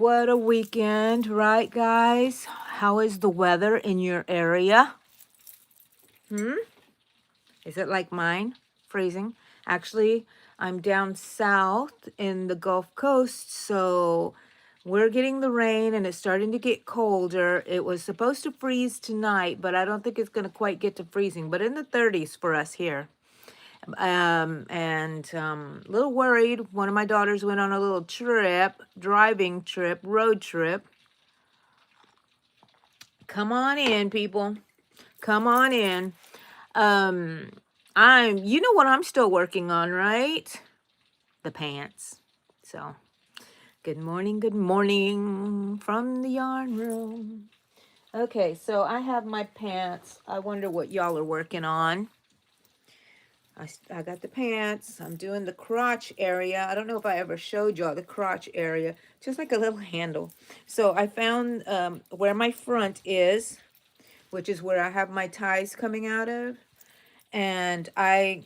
What a weekend, right, guys? How is the weather in your area? Hmm? Is it like mine? Freezing? Actually, I'm down south in the Gulf Coast, so we're getting the rain and it's starting to get colder. It was supposed to freeze tonight, but I don't think it's going to quite get to freezing, but in the 30s for us here. A little worried. One of my daughters went on a little trip, driving trip, road trip. Come on in, people. Come on in. Um, you know what I'm still working on, right? The pants. So, good morning from the yarn room. Okay, so I have my pants. I wonder what y'all are working on. I got the pants. I'm doing the crotch area. I don't know if I ever showed y'all the crotch area. Just like a little handle. So I found where my front is, which is where I have my ties coming out of. And I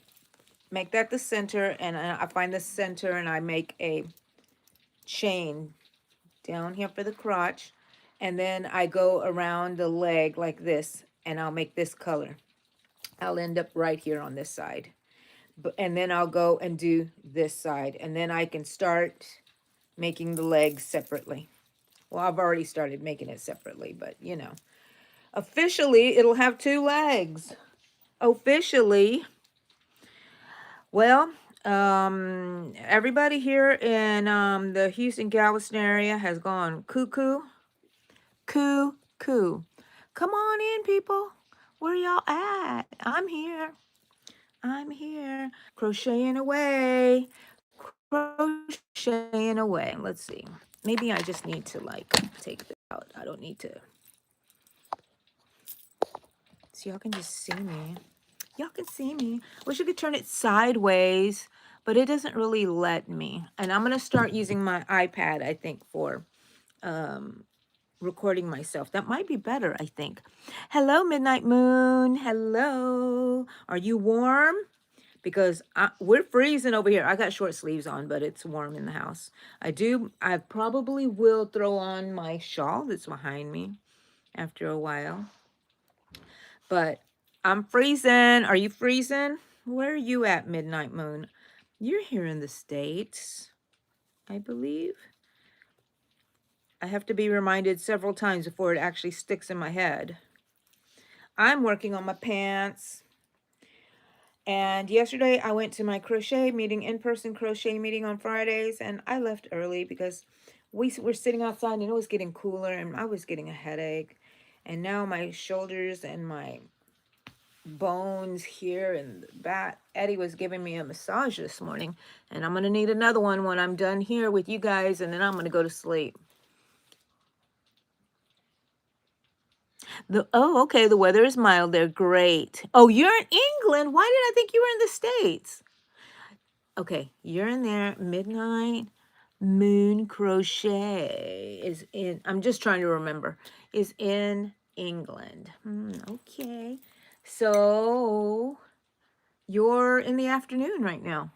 make that the center, and I find the center, and I make a chain down here for the crotch. And then I go around the leg like this, and I'll make this color. I'll end up right here on this side. And then I'll go and do this side. And then I can start making the legs separately. Well, I've already started making it separately, but you know. Officially, it'll have 2 legs. Officially. Well, everybody here in the Houston Galveston area has gone cuckoo, cuckoo. Come on in, people. Where y'all at? I'm here. I'm here. Crocheting away. Crocheting away. Let's see. Maybe I just need to like take this out. I don't need to. So y'all can just see me. Y'all can see me. Wish I could turn it sideways, but it doesn't really let me. And I'm going to start using my iPad, I think, for recording myself. That might be better, I think. Hello, Midnight Moon. Hello. Are you warm? Because we're freezing over here. I got short sleeves on, but it's warm in the house. I probably will throw on my shawl that's behind me after a while. But I'm freezing. Are you freezing? Where are you at, Midnight Moon? You're here in the States, I believe. I have to be reminded several times before it actually sticks in my head. I'm working on my pants. And yesterday I went to my crochet meeting, in-person crochet meeting on Fridays, and I left early because we were sitting outside and it was getting cooler and I was getting a headache. And now my shoulders and my bones here and the back. Eddie was giving me a massage this morning, and I'm going to need another one when I'm done here with you guys, and then I'm going to go to sleep. Okay, the weather is mild there. Great. Oh, you're in England. Why did I think you were in the States? Okay, you're in there. Midnight Moon Crochet is in, I'm just trying to remember, is in England. Okay. So you're in the afternoon right now.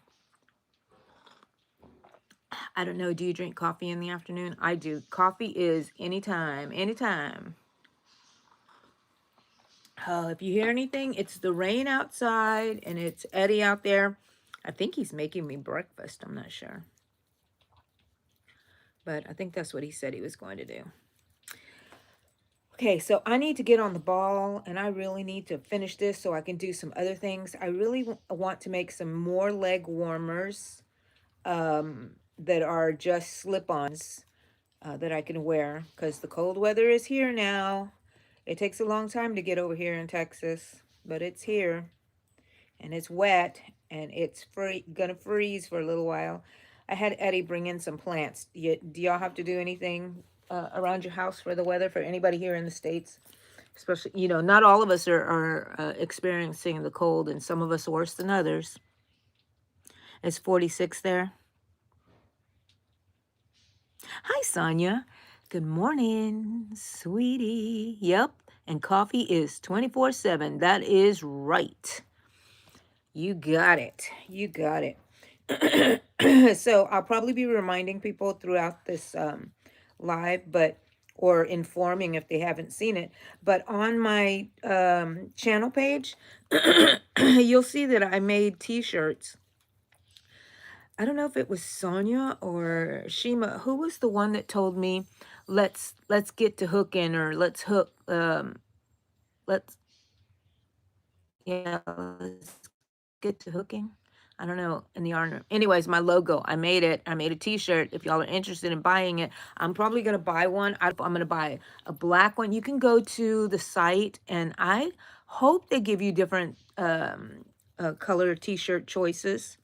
I don't know. Do you drink coffee in the afternoon? I do. Coffee is anytime, anytime. If you hear anything, it's the rain outside and it's Eddie out there. I think he's making me breakfast. I'm not sure. But I think that's what he said he was going to do. Okay, so I need to get on the ball and I really need to finish this so I can do some other things. I really want to make some more leg warmers that are just slip-ons that I can wear because the cold weather is here now. It takes a long time to get over here in Texas, but it's here and it's wet and it's gonna freeze for a little while. I had Eddie bring in some plants. Do y'all have to do anything around your house for the weather for anybody here in the States? Especially, you know, not all of us are experiencing the cold, and some of us worse than others. It's 46 there. Hi, Sonia. Good morning, sweetie. Yep, and coffee is 24/7. That is right. You got it. You got it. So I'll probably be reminding people throughout this live, but or informing if they haven't seen it. But on my channel page, you'll see that I made t-shirts. I don't know if it was Sonia or Shima. Who was the one that told me, let's get to hooking, or let's hook, let's yeah, let's get to hooking. I don't know, in the yarn room. Anyways, my logo, I made it. I made a t-shirt. If y'all are interested in buying it, I'm probably going to buy one. I'm going to buy a black one. You can go to the site, and I hope they give you different color t-shirt choices,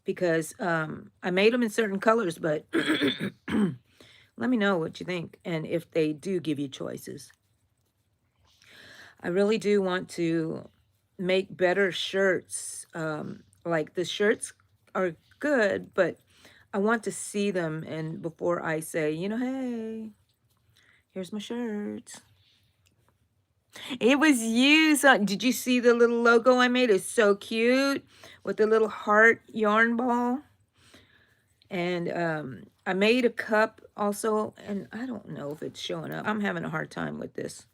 because I made them in certain colors, but let me know what you think, and if they do give you choices. I really do want to make better shirts. Like, the shirts are good, but I want to see them, and before I say, hey, here's my shirts. It was you. So, did you see the little logo I made? It's so cute with the little heart yarn ball. And I made a cup also, and I don't know if it's showing up. I'm having a hard time with this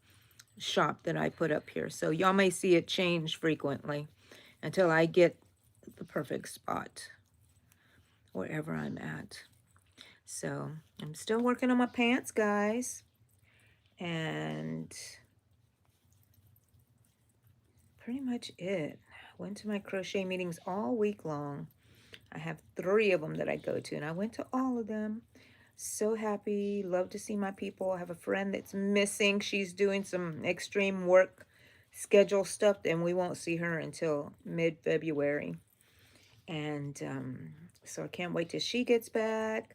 shop that I put up here. So y'all may see it change frequently until I get the perfect spot wherever I'm at. So I'm still working on my pants, guys. And pretty much it. Went to my crochet meetings all week long. I have 3 of them that I go to, and I went to all of them. So happy. Love to see my people. I have a friend that's missing. She's doing some extreme work schedule stuff, and we won't see her until mid-February. And so I can't wait till she gets back.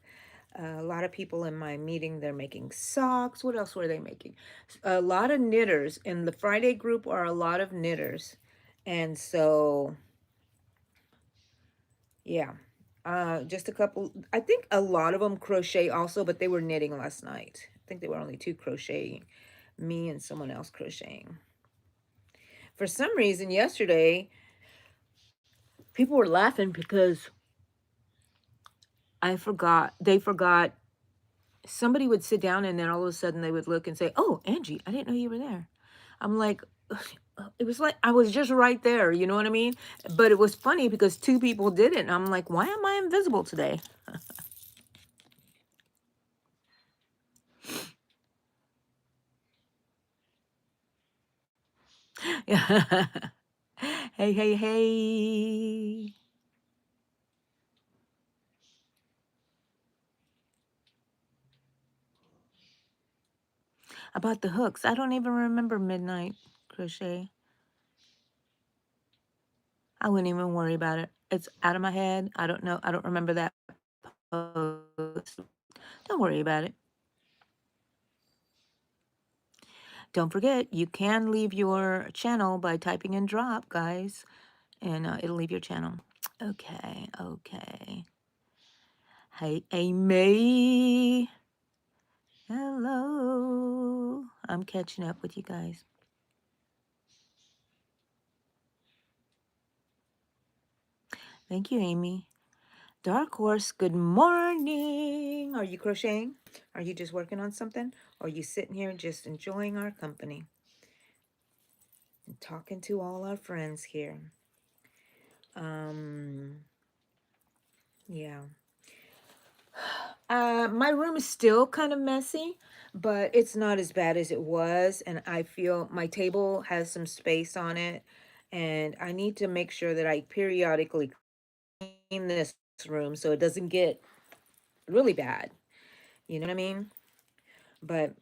A lot of people in my meeting, they're making socks. What else were they making? A lot of knitters. In the Friday group are a lot of knitters. And so, yeah. Just a couple. I think a lot of them crochet also, but they were knitting last night. I think they were only 2 crocheting. Me and someone else crocheting. For some reason, yesterday, people were laughing because they forgot, somebody would sit down, and then all of a sudden they would look and say, "Oh, Angie, I didn't know you were there." I'm like, it was like I was just right there, you know what I mean? But it was funny because 2 people did it, and I'm like, why am I invisible today? Yeah. Hey, hey, hey. About the hooks, I don't even remember midnight crochet. I wouldn't even worry about it. It's out of my head. I don't know. I don't remember that post. Don't worry about it. Don't forget, you can leave your channel by typing in drop, guys, and it'll leave your channel. Okay, okay. Hey, Amy. Hello. I'm catching up with you guys. Thank you, Amy. Dark Horse, good morning. Are you crocheting? Are you just working on something? Or are you sitting here just enjoying our company and talking to all our friends here? Yeah. My room is still kind of messy, but it's not as bad as it was. And I feel my table has some space on it. And I need to make sure that I periodically clean this room so it doesn't get really bad. You know what I mean? But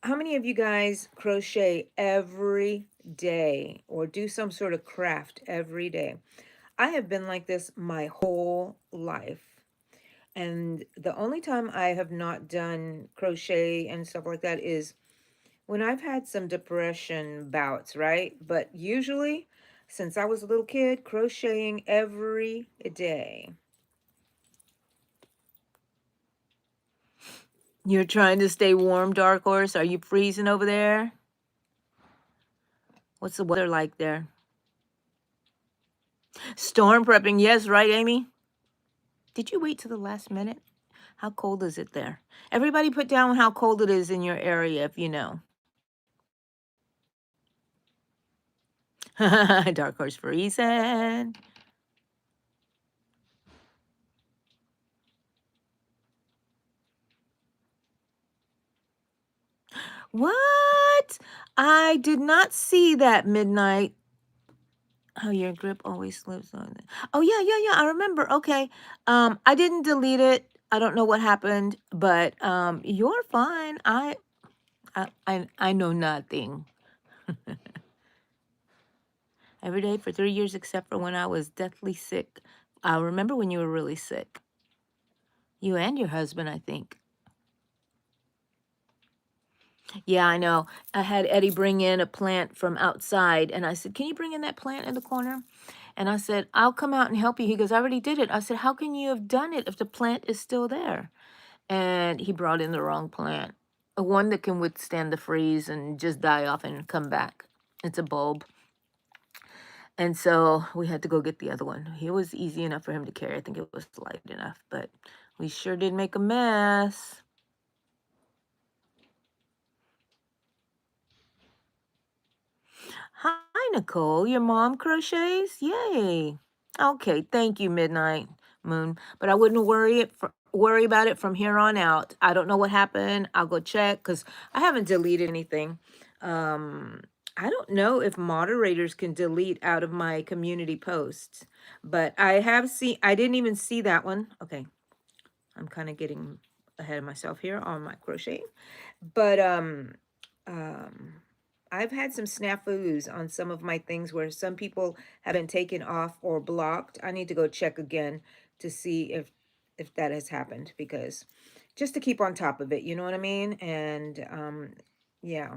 how many of you guys crochet every day or do some sort of craft every day? I have been like this my whole life. And the only time I have not done crochet and stuff like that is when I've had some depression bouts, right? But usually, since I was a little kid, crocheting every day. You're trying to stay warm, Dark Horse? Are you freezing over there? What's the weather like there? Storm prepping. Yes, right, Amy? Did you wait to the last minute? How cold is it there? Everybody put down how cold it is in your area if you know. Dark horse for reason. What? I did not see that midnight. Oh, your grip always slips on it. Oh yeah, yeah, yeah. I remember. Okay. I didn't delete it. I don't know what happened, but you're fine. I know nothing. Every day for 3 years, except for when I was deathly sick. I remember when you were really sick. You and your husband, I think. Yeah, I know. I had Eddie bring in a plant from outside, and I said, "Can you bring in that plant in the corner?" And I said, "I'll come out and help you." He goes, "I already did it." I said, "How can you have done it if the plant is still there?" And he brought in the wrong plant, a one that can withstand the freeze and just die off and come back. It's a bulb. And so we had to go get the other one. It was easy enough for him to carry. I think it was light enough, but we sure did make a mess. Hi, Nicole. Your mom crochets? Yay. Okay, thank you, Midnight Moon. But I wouldn't worry about it from here on out. I don't know what happened. I'll go check because I haven't deleted anything. Um, I don't know if moderators can delete out of my community posts, but I have seen. I didn't even see that one. Okay, I'm kind of getting ahead of myself here on my crocheting. But um I've had some snafus on some of my things where some people have been taken off or blocked. I need to go check again to see if that has happened, because just to keep on top of it, you know what I mean? And yeah.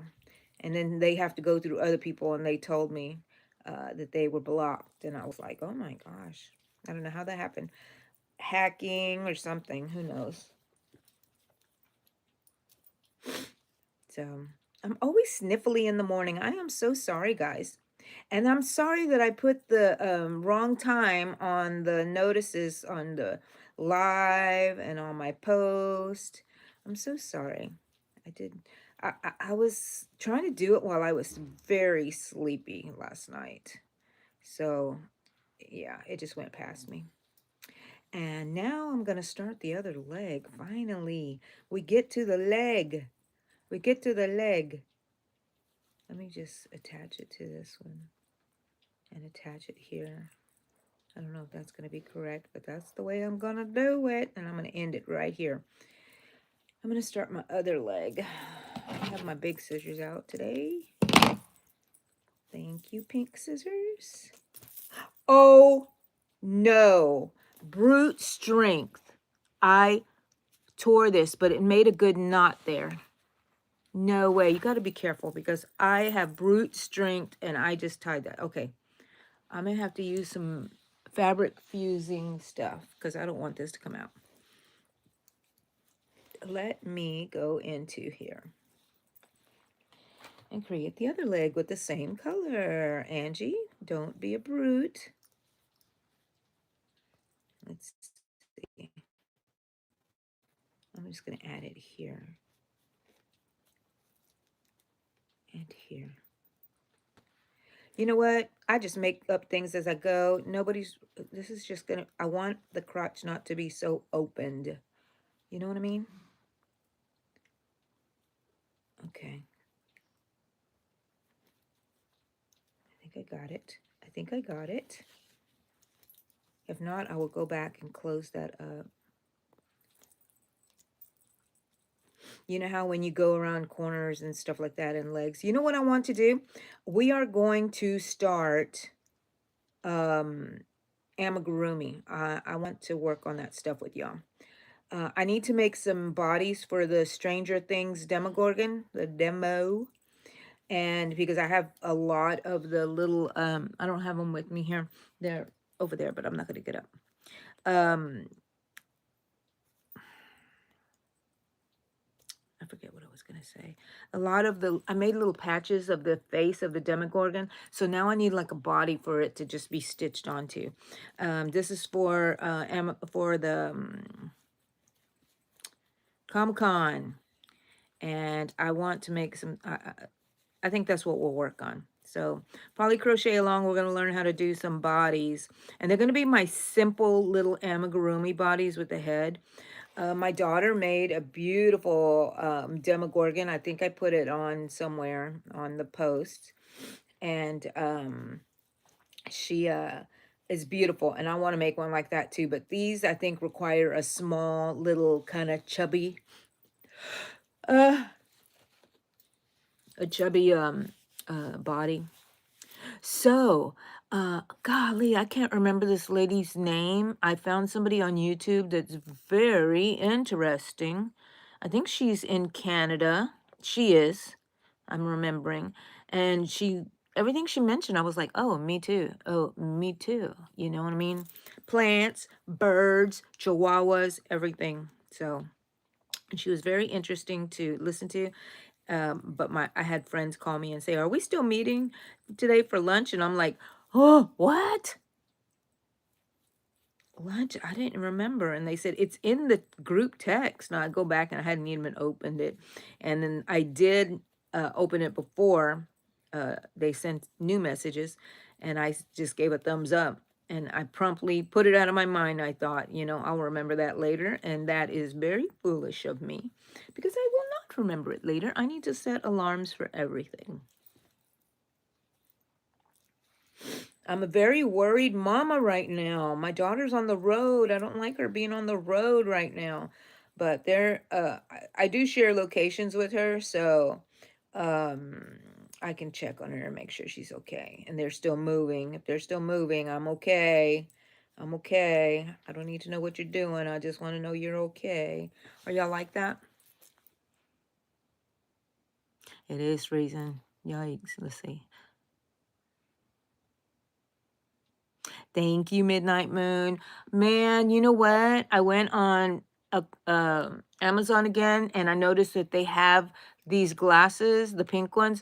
And then they have to go through other people, and they told me that they were blocked, and I was like, "Oh my gosh. I don't know how that happened. Hacking or something, who knows?" So I'm always sniffly in the morning. I am so sorry, guys. And I'm sorry that I put the wrong time on the notices on the live and on my post. I'm so sorry. I did. I was trying to do it while I was very sleepy last night. So, yeah, it just went past me. And now I'm going to start the other leg. Finally, we get to the leg. We get to the leg. Let me just attach it to this one and attach it here. I don't know if that's going to be correct, but that's the way I'm going to do it. And I'm going to end it right here. I'm going to start my other leg. I have my big scissors out today. Thank you, pink scissors. Oh, no. Brute strength. I tore this, but it made a good knot there. No way. You got to be careful because I have brute strength and I just tied that. Okay. I'm going to have to use some fabric fusing stuff because I don't want this to come out. Let me go into here and create the other leg with the same color. Angie, don't be a brute. Let's see. I'm just going to add it here and here. You know what? I just make up things as I go. This is just going to, I want the crotch not to be so opened. You know what I mean? Okay. I think I got it. I think I got it. If not, I will go back and close that up. You know how when you go around corners and stuff like that and legs, you know what I want to do? We are going to start amigurumi. I want to work on that stuff with y'all. I need to make some bodies for the Stranger Things Demogorgon, the demo. And because I have a lot of the little, I don't have them with me here. They're over there, but I'm not going to get up. I forget what I was going to say. A lot of I made little patches of the face of the Demogorgon. So now I need like a body for it to just be stitched onto. This is for the Comic-Con. And I want to make some, I think that's what we'll work on. So probably crochet along. We're going to learn how to do some bodies. And they're going to be my simple little amigurumi bodies with the head. My daughter made a beautiful Demogorgon. I think I put it on somewhere on the post. And she is beautiful. And I want to make one like that too. But these, I think, require a small, little, kind of chubby, uh, body. So, golly, I can't remember this lady's name. I found somebody on YouTube that's very interesting. I think she's in Canada. She is. I'm remembering. And everything she mentioned, I was like, oh, me too. Oh, me too. You know what I mean? Plants, birds, chihuahuas, everything. So, and she was very interesting to listen to. But I had friends call me and say, "Are we still meeting today for lunch?" And I'm like, "Oh, what? Lunch? I didn't remember." And they said it's in the group text. Now I go back and I hadn't even opened it, and then I did open it before they sent new messages, and I just gave a thumbs up. And I promptly put it out of my mind. I thought, I'll remember that later. And that is very foolish of me because I will not remember it later. I need to set alarms for everything. I'm a very worried mama right now. My daughter's on the road. I don't like her being on the road right now. But I do share locations with her, so um I can check on her and make sure she's okay. And they're still moving. If they're still moving, I'm okay. I'm okay. I don't need to know what you're doing. I just want to know you're okay. Are y'all like that? It is freezing. Yikes. Let's see. Thank you, Midnight Moon. Man, you know what? I went on Amazon again and I noticed that they have these glasses, the pink ones,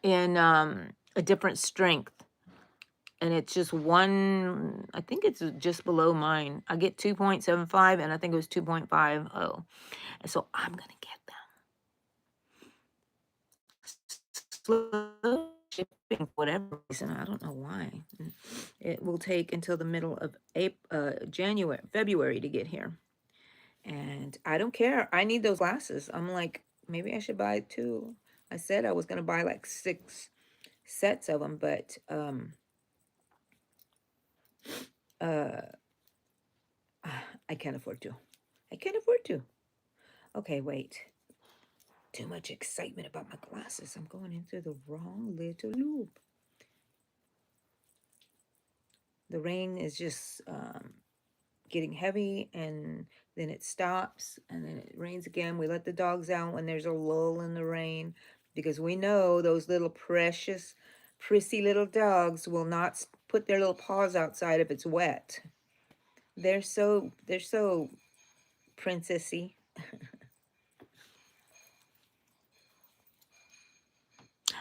in a different strength. And it's just one, I think it's just below mine. I get 2.75 and I think it was 2.50. And so I'm going to get them. Slow shipping, for whatever reason. I don't know why. It will take until the middle of February to get here. And I don't care. I need those glasses. I'm like, maybe I should buy two. I said I was going to buy like 6 sets of them, but uh, I can't afford to. I can't afford to. Okay, wait. Too much excitement about my glasses. I'm going into the wrong little loop. The rain is just getting heavy, and then it stops, and then it rains again. We let the dogs out when there's a lull in the rain because we know those little precious, prissy little dogs will not put their little paws outside if it's wet. They're so princessy.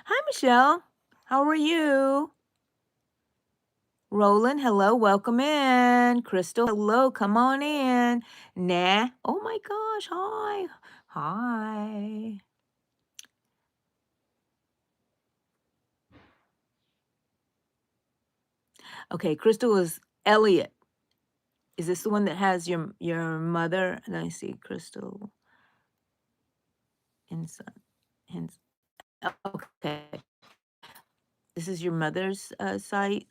Hi, Michelle. How are you? Roland, hello, welcome in. Crystal, hello, come on in. Nah, oh my gosh, hi. Hi. Okay, Crystal is Elliot. Is this the one that has your mother? Let me see, Crystal. Inside. Okay. This is your mother's site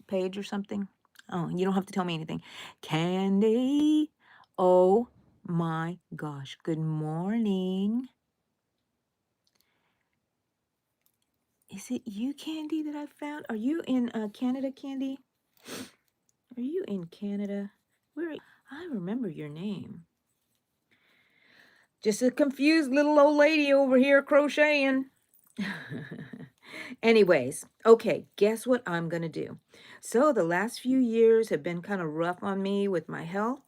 page or something? Oh, you don't have to tell me anything. Candy. Oh my gosh. Good morning. Is it you, Candy, that I found? Are you in Canada, Candy? Are you in Canada? Where are you? I remember your name. Just a confused little old lady over here crocheting. Anyways, okay, guess what I'm going to do? So the last few years have been kind of rough on me with my health.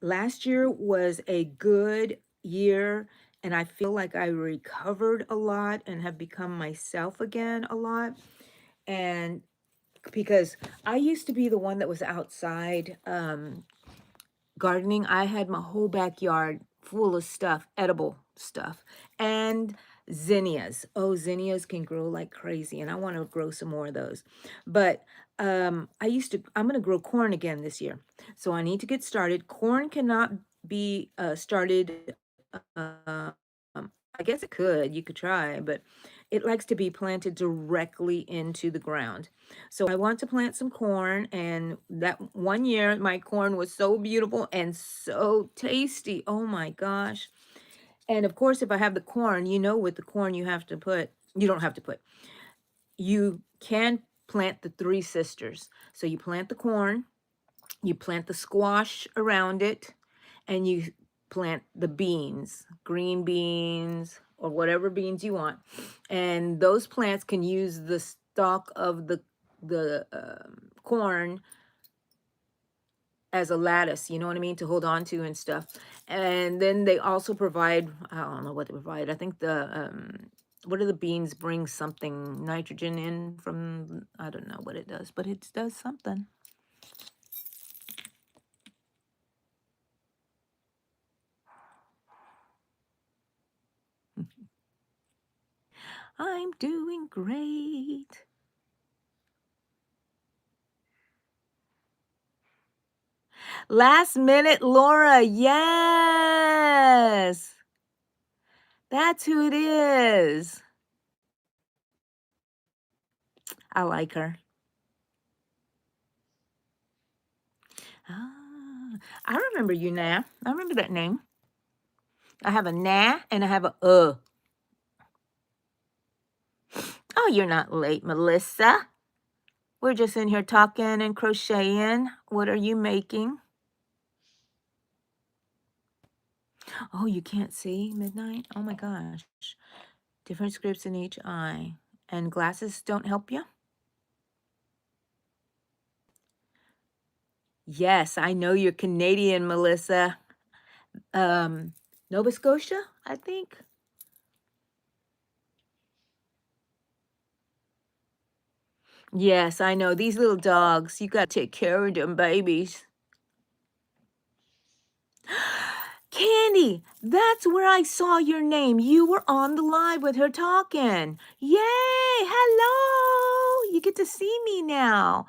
Last year was a good year, and I feel like I recovered a lot and have become myself again a lot. And because I used to be the one that was outside gardening, I had my whole backyard full of stuff, edible stuff, and zinnias. Oh, zinnias can grow like crazy, and I want to grow some more of those. But I'm going to grow corn again this year. So I need to get started. Corn cannot be started. Um, I guess it could. You could try, but it likes to be planted directly into the ground. So I want to plant some corn, and that one year my corn was so beautiful and so tasty. Oh my gosh. And of course, if I have the corn, with the corn you don't have to put, you can plant the three sisters. So you plant the corn, you plant the squash around it, and you plant the beans, green beans, or whatever beans you want. And those plants can use the stalk of the corn as a lattice, you know what I mean, to hold on to and stuff. And then they also provide, I don't know what they provide. I think what do the beans bring something nitrogen in from, I don't know what it does, but it does something. I'm doing great. Last minute Laura, yes. That's who it is. I like her. Ah, I remember you now. I remember that name. I have a na and I have a Oh, you're not late, Melissa. We're just in here talking and crocheting. What are you making? Oh, you can't see midnight? Oh my gosh. Different scripts in each eye. And glasses don't help you? Yes, I know you're Canadian, Melissa. Nova Scotia, I think. Yes, I know. These little dogs, you got to take care of them babies. Candy, that's where I saw your name. You were on the live with her talking. Yay! Hello! You get to see me now.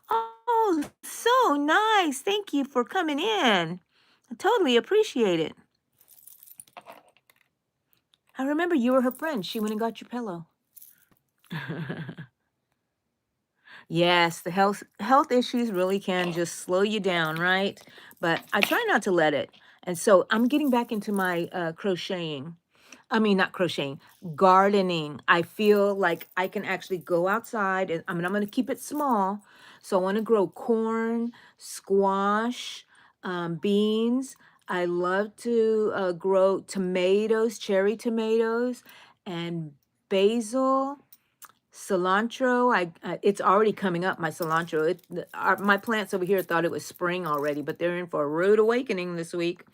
Oh, so nice. Thank you for coming in. I totally appreciate it. I remember you were her friend. She went and got your pillow. Yes, the health issues really can just slow you down, right? But I try not to let it. And so I'm getting back into my crocheting. I mean, not crocheting, gardening. I feel like I can actually go outside, and I'm going to keep it small. So I want to grow corn, squash, beans. I love to grow tomatoes, cherry tomatoes, and basil, cilantro. It's already coming up, my cilantro. My plants over here thought it was spring already, but they're in for a rude awakening this week.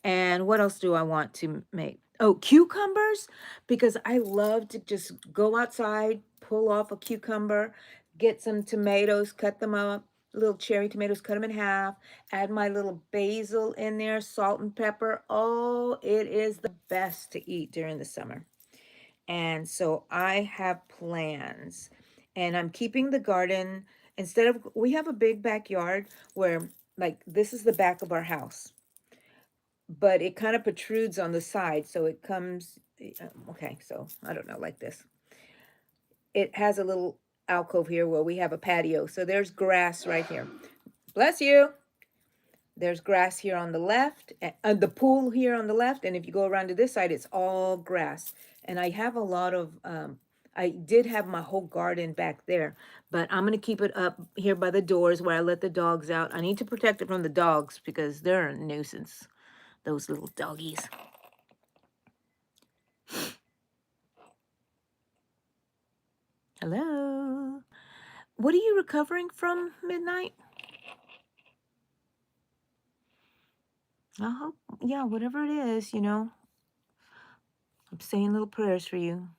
And what else do I want to make? Oh, cucumbers, because I love to just go outside, pull off a cucumber, get some tomatoes, cut them up, little cherry tomatoes, cut them in half, add my little basil in there, salt and pepper. Oh, it is the best to eat during the summer. And so I have plans, and I'm keeping the garden. We have a big backyard where, like, this is the back of our house, but it kind of protrudes on the side. So it comes, okay, so I don't know, like this. It has a little alcove here where we have a patio. So there's grass right here. Bless you. There's grass here on the left, and the pool here on the left. And if you go around to this side, it's all grass. And I have a lot of, I did have my whole garden back there, but I'm going to keep it up here by the doors where I let the dogs out. I need to protect it from the dogs because they're a nuisance, those little doggies. Hello. What are you recovering from, Midnight? I hope, yeah, whatever it is, I'm saying little prayers for you.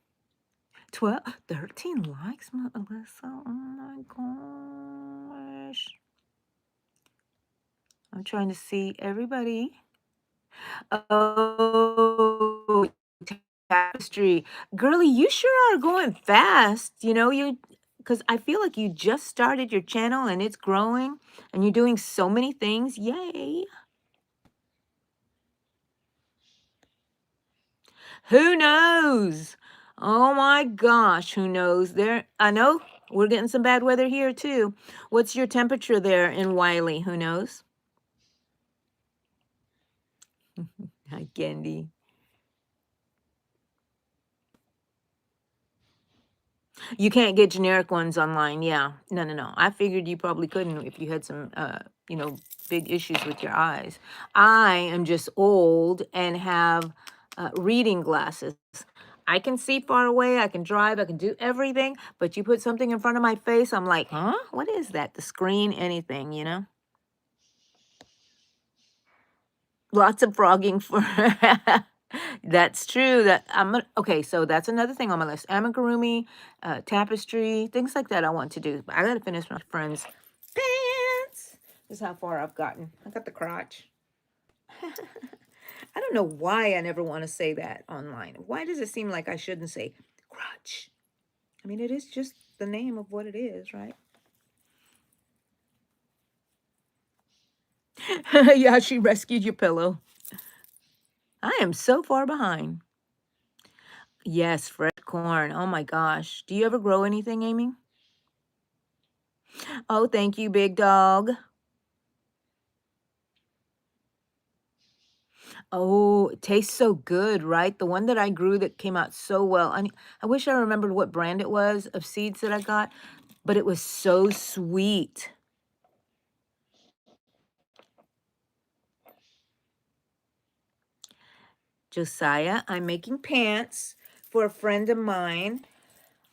13 likes, Melissa. Oh my gosh. I'm trying to see everybody. Oh, tapestry. Girly, you sure are going fast. You know, because I feel like you just started your channel and it's growing and you're doing so many things. Yay. Who knows? Oh my gosh, who knows? I know we're getting some bad weather here too. What's your temperature there in Wiley? Who knows? Hi, Candy. You can't get generic ones online. Yeah. No, no, no. I figured you probably couldn't if you had some, you know, big issues with your eyes. I am just old and have reading glasses. I can see far away. I can drive. I can do everything. But you put something in front of my face, I'm like, huh? What is that? The screen, anything, you know? Lots of frogging for that's true, okay, so that's another thing on my list. Amigurumi, tapestry, things like that I want to do, but I gotta finish my friend's pants. This is how far I've gotten. I got the crotch. I don't know why I never want to say that online. Why does it seem like I shouldn't say crotch? I mean, it is just the name of what it is, right? Yeah, she rescued your pillow. I am so far behind. Yes, fresh corn. Oh my gosh. Do you ever grow anything, Amy? Oh, thank you, big dog. Oh, it tastes so good, right? The one that I grew that came out so well. I wish I remembered what brand it was of seeds that I got, but it was so sweet. Josiah, I'm making pants for a friend of mine.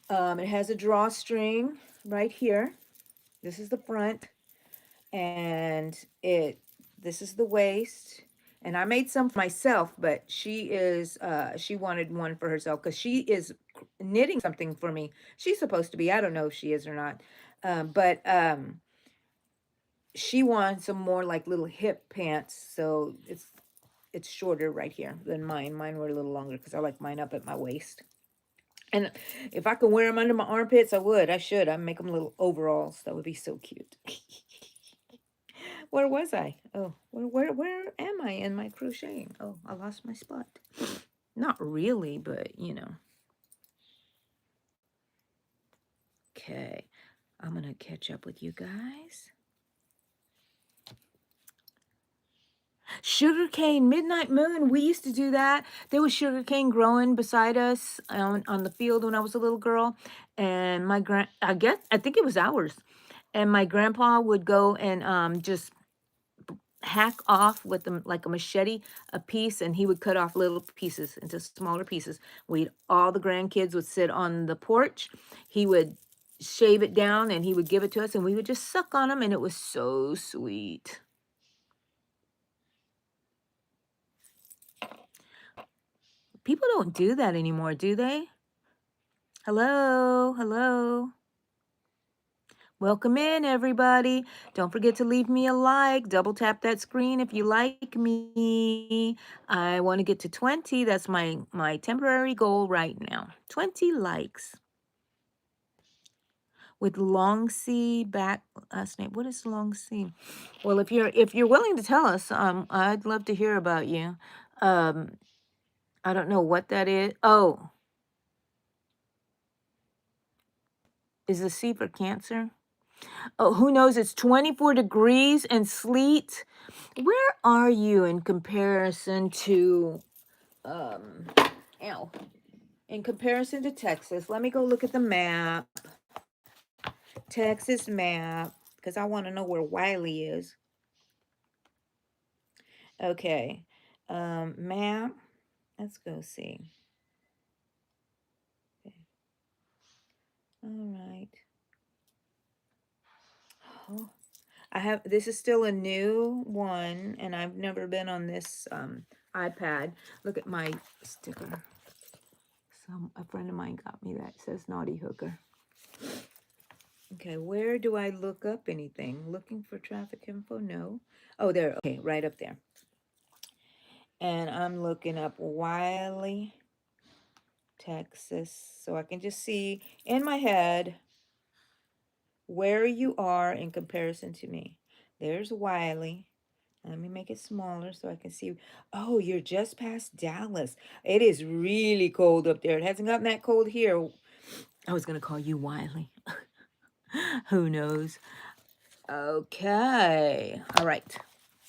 It has a drawstring right here. This is the front, and this is the waist. And I made some for myself, but she wanted one for herself because she is knitting something for me. She's supposed to be. I don't know if she is or not. But she wants some more like little hip pants, so it's shorter right here than mine. Mine were a little longer because I like mine up at my waist. And if I could wear them under my armpits, I would. I should. I'd make them little overalls. That would be so cute. Where was I? Oh, where am I in my crocheting? Oh, I lost my spot. Not really, but you know. Okay, I'm gonna catch up with you guys. Sugarcane, midnight moon. We used to do that. There was sugarcane growing beside us on the field when I was a little girl, and I think it was ours. And my grandpa would go and just hack off with them like a machete a piece, and he would cut off little pieces into smaller pieces. We'd all the grandkids would sit on the porch. He would shave it down and he would give it to us, and we would just suck on them, and it was so sweet. People don't do that anymore, do they? Hello, hello. Welcome in, everybody. Don't forget to leave me a like. Double tap that screen if you like me. I want to get to 20. That's my temporary goal right now. 20 likes. With Long C back last name. What is Long C? Well, if you're willing to tell us, I'd love to hear about you. Um, I don't know what that is. Oh, is the C for Cancer? Oh, who knows? It's 24 degrees and sleet. Where are you in comparison to, um, ow, in comparison to Texas? Let me go look at the map. Texas map, because I want to know where Wiley is. Okay. Map. Let's go see. Okay. All right. Oh, this is still a new one, and I've never been on this iPad. Look at my sticker. A friend of mine got me that. It says Naughty Hooker. Okay, where do I look up anything? Looking for traffic info? No. Oh, there. Okay, right up there. And I'm looking up Wiley, Texas, so I can just see in my head where you are in comparison to me. There's Wiley. Let me make it smaller so I can see. Oh, you're just past Dallas. It is really cold up there. It hasn't gotten that cold here. I was going to call you Wiley. Who knows? Okay. All right.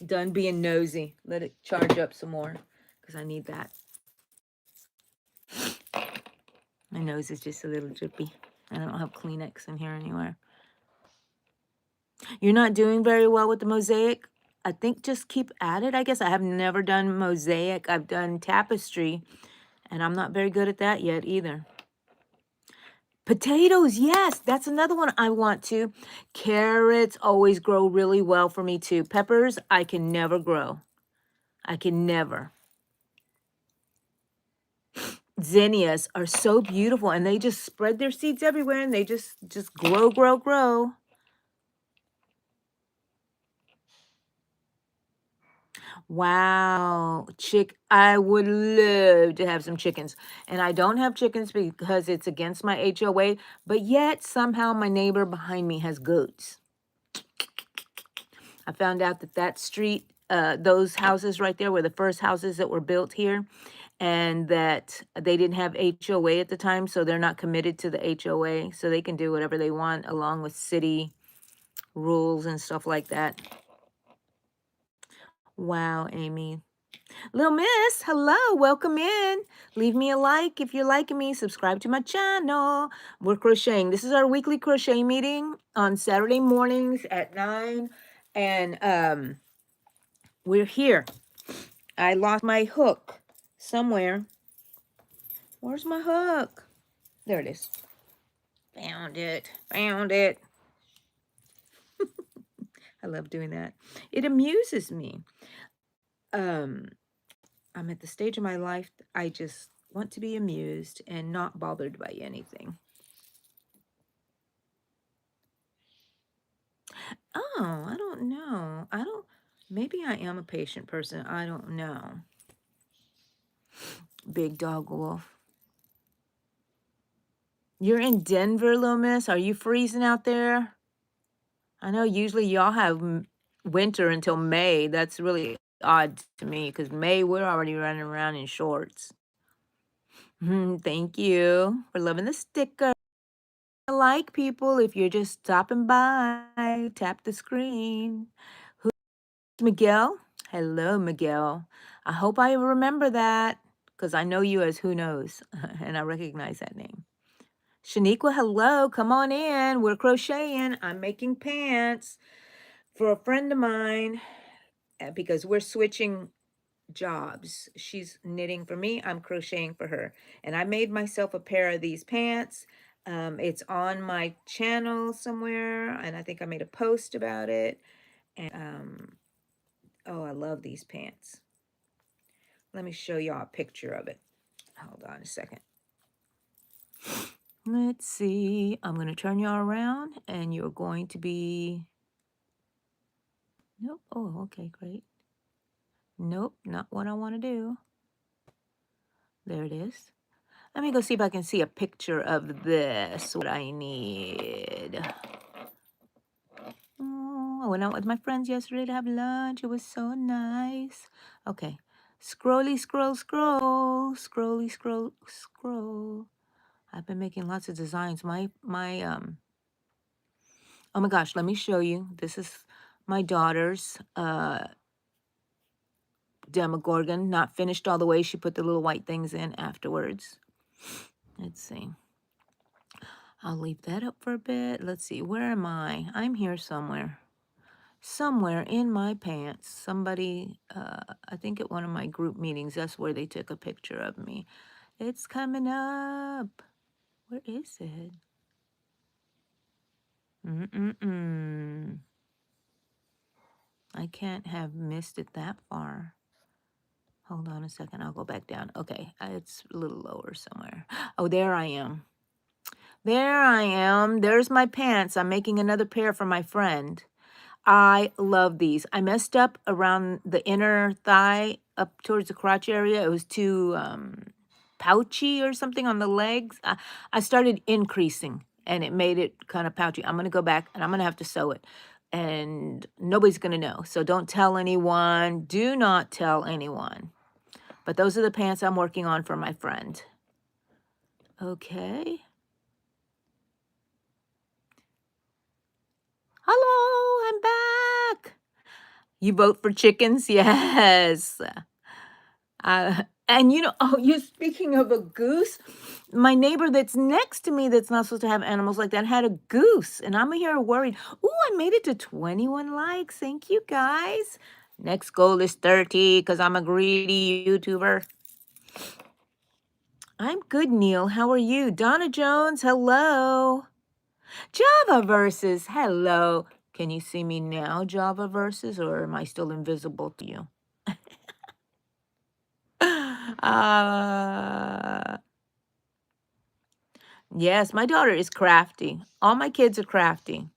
Done being nosy. Let it charge up some more because I need that. My nose is just a little drippy. And I don't have Kleenex in here anywhere. You're not doing very well with the mosaic? I think just keep at it, I guess. I have never done mosaic. I've done tapestry, and I'm not very good at that yet either. Potatoes, yes, that's another one I want to. Carrots always grow really well for me too. Peppers, I can never grow. I can never. Zinnias are so beautiful, and they just spread their seeds everywhere, and they just grow, grow, grow. Wow, I would love to have some chickens. And I don't have chickens because it's against my HOA, but yet somehow my neighbor behind me has goats. I found out that street, those houses right there were the first houses that were built here, and that they didn't have HOA at the time, so they're not committed to the HOA, so they can do whatever they want along with city rules and stuff like that. Wow, Amy. Little Miss, hello, welcome in. Leave me a like if you're liking me. Subscribe to my channel. We're crocheting. This is our weekly crochet meeting on Saturday mornings at 9. And we're here. I lost my hook somewhere. Where's my hook? There it is. Found it. Found it. I love doing that. It amuses me. I'm at the stage of my life, I just want to be amused and not bothered by anything. Oh, I don't know. Maybe I am a patient person. I don't know. Big dog wolf. You're in Denver, Little Miss. Are you freezing out there? I know usually y'all have winter until May. That's really odd to me because May we're already running around in shorts. Thank you for loving the sticker. Like people, if you're just stopping by, tap the screen. Who's Miguel? Hello, Miguel. I hope I remember that because I know you as Who Knows, and I recognize that name. Shaniqua, hello. Come on in. We're crocheting. I'm making pants for a friend of mine because we're switching jobs. She's knitting for me. I'm crocheting for her. And I made myself a pair of these pants. It's on my channel somewhere, and I think I made a post about it. And oh, I love these pants. Let me show y'all a picture of it. Hold on a second. Let's see. I'm going to turn y'all around, and you're going to be... Nope. Oh, okay, great. Nope, not what I want to do. There it is. Let me go see if I can see a picture of this, what I need. Oh, I went out with my friends yesterday to have lunch. It was so nice. Okay. Scrolly, scroll, scroll. Scrolly, scroll, scroll. I've been making lots of designs. Oh my gosh, let me show you. This is my daughter's Demogorgon. Not finished all the way. She put the little white things in afterwards. Let's see. I'll leave that up for a bit. Let's see. Where am I? I'm here somewhere. Somewhere in my pants. Somebody, I think at one of my group meetings, that's where they took a picture of me. It's coming up. Where is it? I can't have missed it that far. Hold on a second. I'll go back down. Okay. It's a little lower somewhere. Oh, there I am. There I am. There's my pants. I'm making another pair for my friend. I love these. I messed up around the inner thigh up towards the crotch area. It was too pouchy or something on the legs. I started increasing and it made it kind of pouchy. I'm going to go back and I'm going to have to sew it. And nobody's going to know. So don't tell anyone. Do not tell anyone. But those are the pants I'm working on for my friend. Okay. Hello, I'm back. You vote for chickens? Yes. And you know, oh, you're speaking of a goose. My neighbor that's next to me that's not supposed to have animals like that had a goose, and I'm here worried. Ooh, I made it to 21 likes. Thank you guys. Next goal is 30 because I'm a greedy YouTuber. I'm good, Neil. How are you? Donna Jones, hello. Java Versus, hello. Can you see me now, Java Versus, or am I still invisible to you? uh, yes, my daughter is crafty. All my kids are crafty.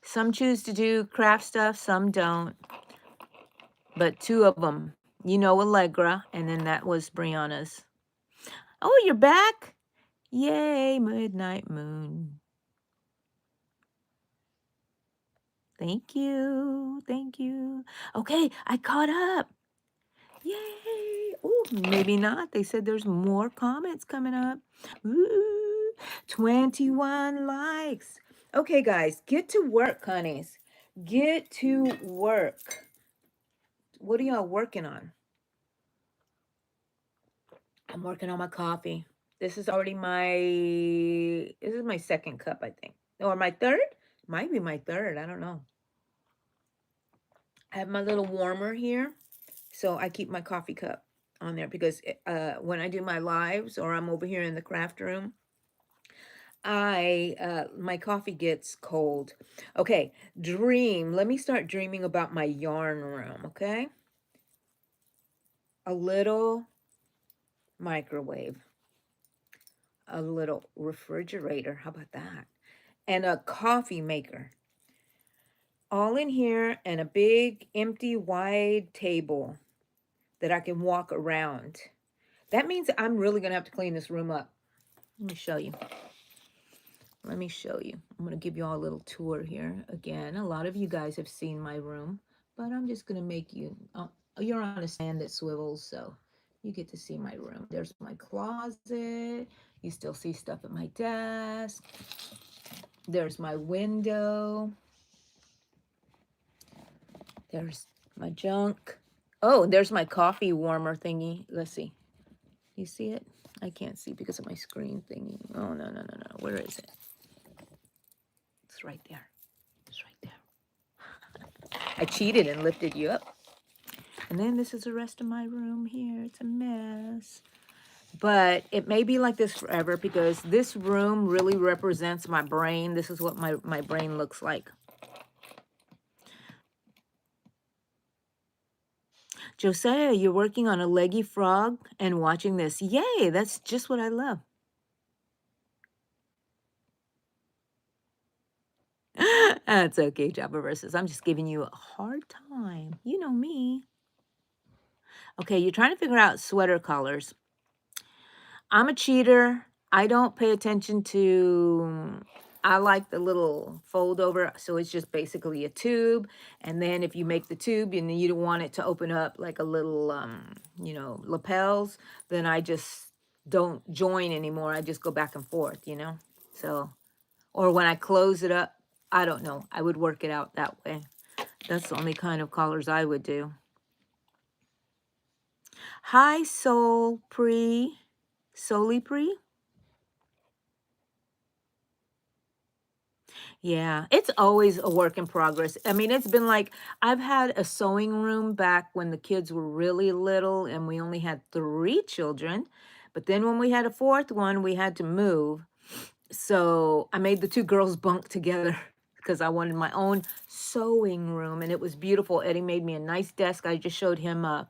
Some choose to do craft stuff, some don't. But two of them, you know, Allegra, and then that was Brianna's. Oh, you're back? Yay, Midnight Moon. Thank you. Thank you. Okay, I caught up. Yay. Oh, maybe not. They said there's more comments coming up. Ooh, 21 likes. Okay, guys, get to work, honeys. Get to work. What are y'all working on? I'm working on my coffee. This is already this is my second cup, I think. Or my third? Might be my third. I don't know. I have my little warmer here. So I keep my coffee cup on there because when I do my lives or I'm over here in the craft room, my coffee gets cold. Okay, dream. Let me start dreaming about my yarn room, okay? A little microwave, a little refrigerator. How about that? And a coffee maker. All in here and a big empty wide table that I can walk around. That means I'm really going to have to clean this room up. Let me show you. Let me show you. I'm going to give you all a little tour here. Again, a lot of you guys have seen my room, but I'm just going to make you, you're on a stand that swivels, so you get to see my room. There's my closet. You still see stuff at my desk. There's my window. There's my junk. Oh, there's my coffee warmer thingy. Let's see. You see it? I can't see because of my screen thingy. Oh, no. Where is it? It's right there. It's right there. I cheated and lifted you up. And then this is the rest of my room here. It's a mess. But it may be like this forever because this room really represents my brain. This is what my brain looks like. Josiah, you're working on a leggy frog and watching this. Yay, that's just what I love. That's okay, Java Versus. I'm just giving you a hard time. You know me. Okay, you're trying to figure out sweater colors. I'm a cheater. I don't pay attention to, I like the little fold over. So it's just basically a tube. And then if you make the tube and you don't want it to open up like a little, you know, lapels, then I just don't join anymore. I just go back and forth, you know? So, or when I close it up, I don't know. I would work it out that way. That's the only kind of colors I would do. Hi, Soul Pre. Soli Pre. Yeah, it's always a work in progress. I mean, it's been like I've had a sewing room back when the kids were really little and we only had 3 children. But then when we had a 4th one, we had to move. So I made the 2 girls bunk together because I wanted my own sewing room and it was beautiful. Eddie made me a nice desk. I just showed him a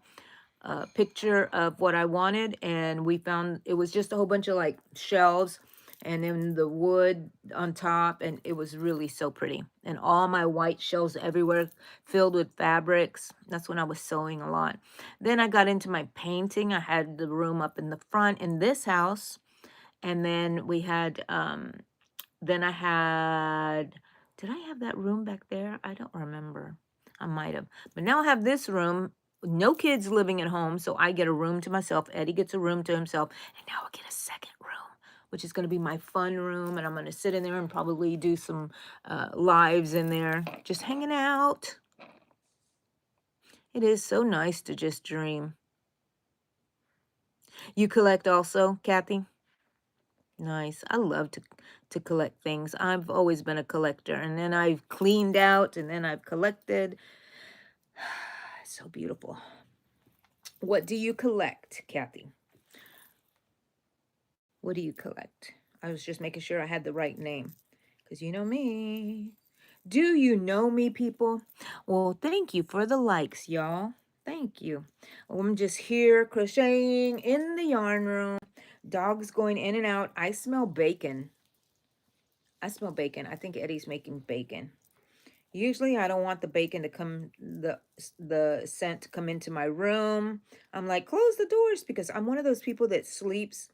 picture of what I wanted and we found it was just a whole bunch of like shelves and then the wood on top, and it was really so pretty. And all my white shelves everywhere filled with fabrics. That's when I was sewing a lot. Then I got into my painting. I had the room up in the front in this house, and then we had then I had, did I have that room back there? I don't remember. I might have. But now I have this room, no kids living at home, so I get a room to myself. Eddie gets a room to himself, and now I get a second room, which is going to be my fun room, and I'm going to sit in there and probably do some lives in there, just hanging out. It is so nice to just dream. You collect also, Kathy? Nice. I love to collect things. I've always been a collector, and then I've cleaned out, and then I've collected. So beautiful. What do you collect, Kathy? What do you collect? I was just making sure I had the right name, because you know me. Do you know me, people? Well, thank you for the likes, y'all. Thank you. I'm just here crocheting in the yarn room. Dogs going in and out. I smell bacon. I smell bacon. I think Eddie's making bacon. Usually I don't want the bacon to come, the scent to come into my room. I'm like, close the doors, because I'm one of those people that sleeps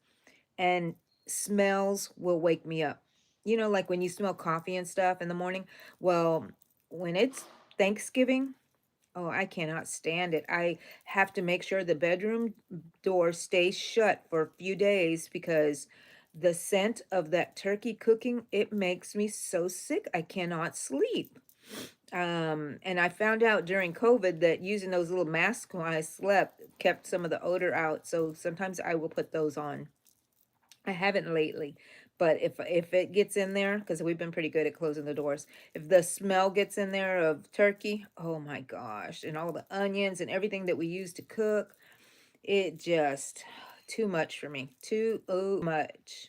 and smells will wake me up. You know, like when you smell coffee and stuff in the morning. Well, when it's Thanksgiving, oh, I cannot stand it. I have to make sure the bedroom door stays shut for a few days, because the scent of that turkey cooking, it makes me so sick. I cannot sleep. And I found out during COVID that using those little masks when I slept kept some of the odor out. So sometimes I will put those on. I haven't lately, but if it gets in there, because we've been pretty good at closing the doors, if the smell gets in there of turkey, oh my gosh, and all the onions and everything that we use to cook, it just too much for me. Too much.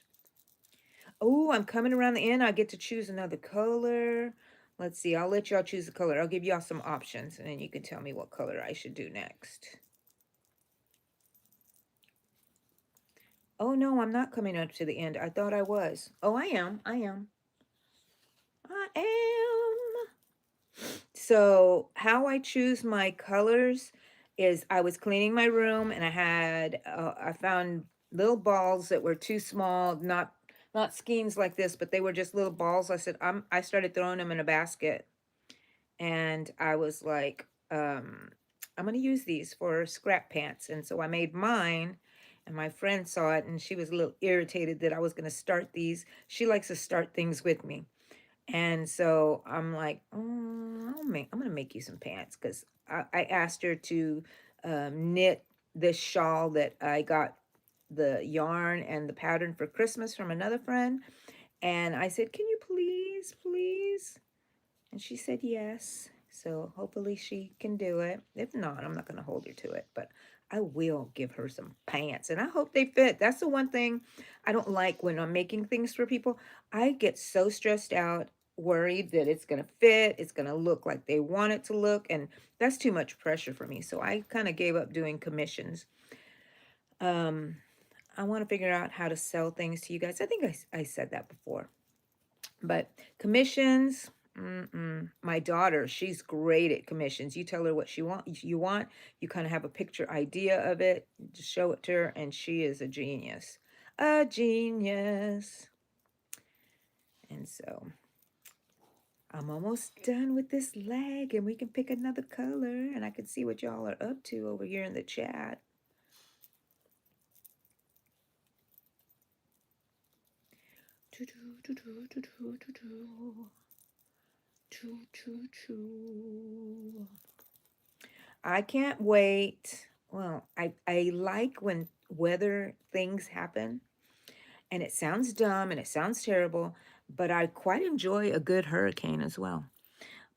Oh, I'm coming around the end. I get to choose another color. Let's see. I'll let y'all choose the color. I'll give y'all some options, and then you can tell me what color I should do next. Oh, no, I'm not coming up to the end. I thought I was. Oh, I am. I am. I am. So how I choose my colors is I was cleaning my room, and I found little balls that were too small, not skeins like this, but they were just little balls. I started throwing them in a basket, and I was like, I'm gonna use these for scrap pants. And so I made mine, and my friend saw it, and she was a little irritated that I was gonna start these. She likes to start things with me. And so I'm like, I'm gonna make you some pants, because I asked her to knit this shawl that I got the yarn and the pattern for Christmas from another friend. And I said, can you please, please? And she said yes. So hopefully she can do it. If not, I'm not going to hold her to it, but I will give her some pants, and I hope they fit. That's the one thing I don't like when I'm making things for people. I get so stressed out, worried that it's going to fit, it's going to look like they want it to look, and that's too much pressure for me. So I kind of gave up doing commissions. Um, I want to figure out how to sell things to you guys. I think I said that before. But commissions, my daughter, she's great at commissions. You tell her what you want, you kind of have a picture idea of it, just show it to her, and she is a genius. A genius. And so I'm almost done with this leg, and we can pick another color, and I can see what y'all are up to over here in the chat. I can't wait. Well, I like when weather things happen, and it sounds dumb and it sounds terrible, but I quite enjoy a good hurricane as well.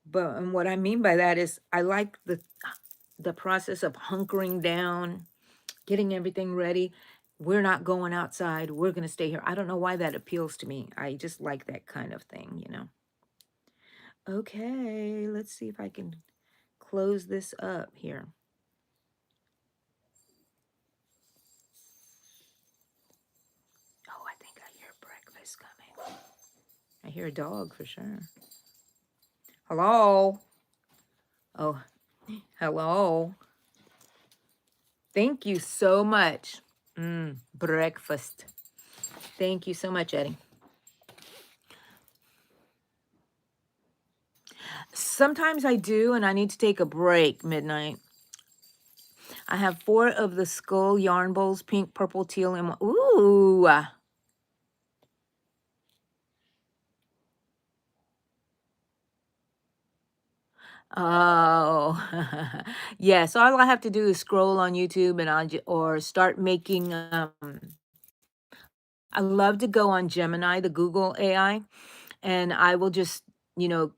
But and what I mean by that is I like the process of hunkering down, getting everything ready. We're not going outside. We're going to stay here. I don't know why that appeals to me. I just like that kind of thing, you know. Okay, let's see if I can close this up here. Oh, I think I hear breakfast. is coming. I hear a dog for sure. Hello? Oh, hello. Thank you so much. Breakfast. Thank you so much, Eddie. Sometimes I do, and I need to take a break midnight. I have 4 of the skull yarn bowls, pink, purple, teal, and ooh. Oh, yeah. So all I have to do is scroll on YouTube, and or start making. I love to go on Gemini, the Google AI, and I will just,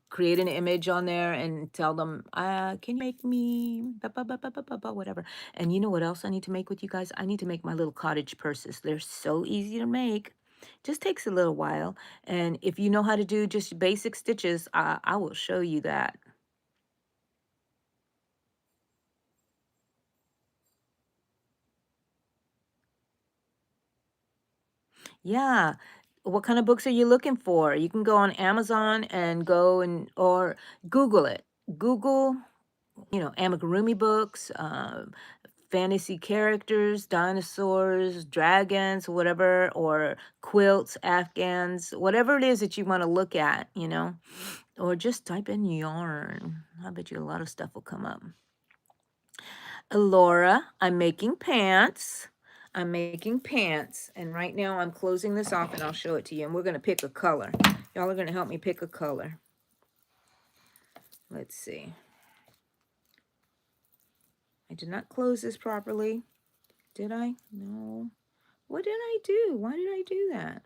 create an image on there and tell them, can you make me whatever. And you know what else I need to make with you guys? I need to make my little cottage purses. They're so easy to make. Just takes a little while. And if you know how to do just basic stitches, I will show you that. Yeah. What kind of books are you looking for? You can go on Amazon and or Google it. Google, amigurumi books, fantasy characters, dinosaurs, dragons, whatever, or quilts, Afghans, whatever it is that you want to look at, or just type in yarn. I bet you a lot of stuff will come up. Laura, I'm making pants. I'm making pants. And right now I'm closing this off and I'll show it to you. And we're going to pick a color. Y'all are going to help me pick a color. Let's see. I did not close this properly. Did I? No. What did I do? Why did I do that?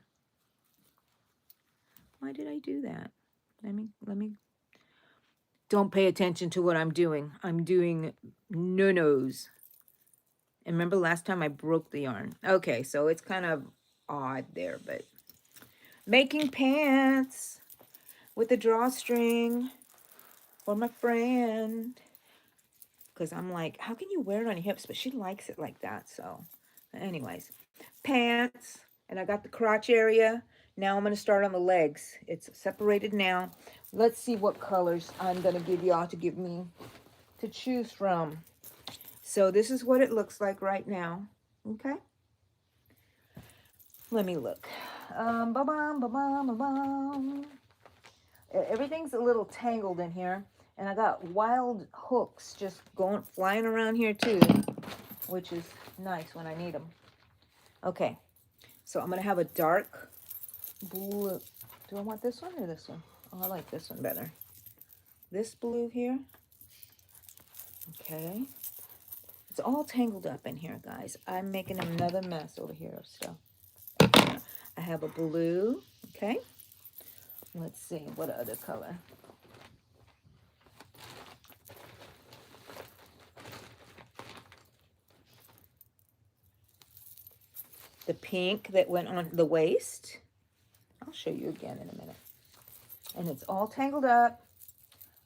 Why did I do that? Let me. Don't pay attention to what I'm doing. I'm doing no-nos. And remember last time I broke the yarn. Okay, so it's kind of odd there, but making pants with a drawstring for my friend. Because I'm like, how can you wear it on your hips? But she likes it like that. So anyways, pants. And I got the crotch area. Now I'm going to start on the legs. It's separated now. Let's see what colors I'm going to give y'all to give me to choose from. So this is what it looks like right now. Okay. Let me look. Everything's a little tangled in here. And I got wild hooks just flying around here too, which is nice when I need them. Okay, so I'm going to have a dark blue. Do I want this one or this one? Oh, I like this one better. This blue here. Okay. It's all tangled up in here, guys. I'm making another mess over here of stuff. I have a blue. Okay. Let's see. What other color? The pink that went on the waist. I'll show you again in a minute. And it's all tangled up,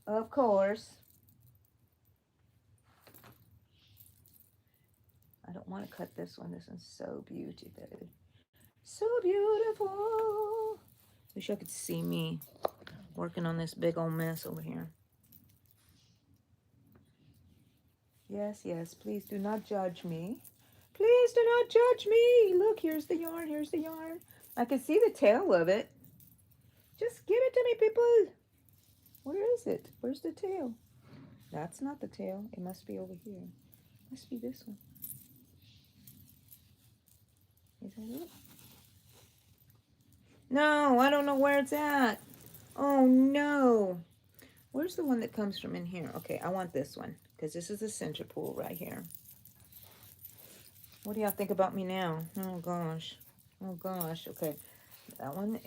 of course. I don't want to cut this one. This one's so beautiful. So beautiful. Wish I could see me working on this big old mess over here. Yes, yes, please do not judge me. Please do not judge me. Look, here's the yarn. Here's the yarn. I can see the tail of it. Just give it to me, people. Where is it? Where's the tail? That's not the tail. It must be over here. It must be this one. Is that it? No, I don't know where it's at. Oh, no. Where's the one that comes from in here? Okay, I want this one because this is the center pool right here. What do y'all think about me now? Oh, gosh. Oh, gosh. Okay, that one.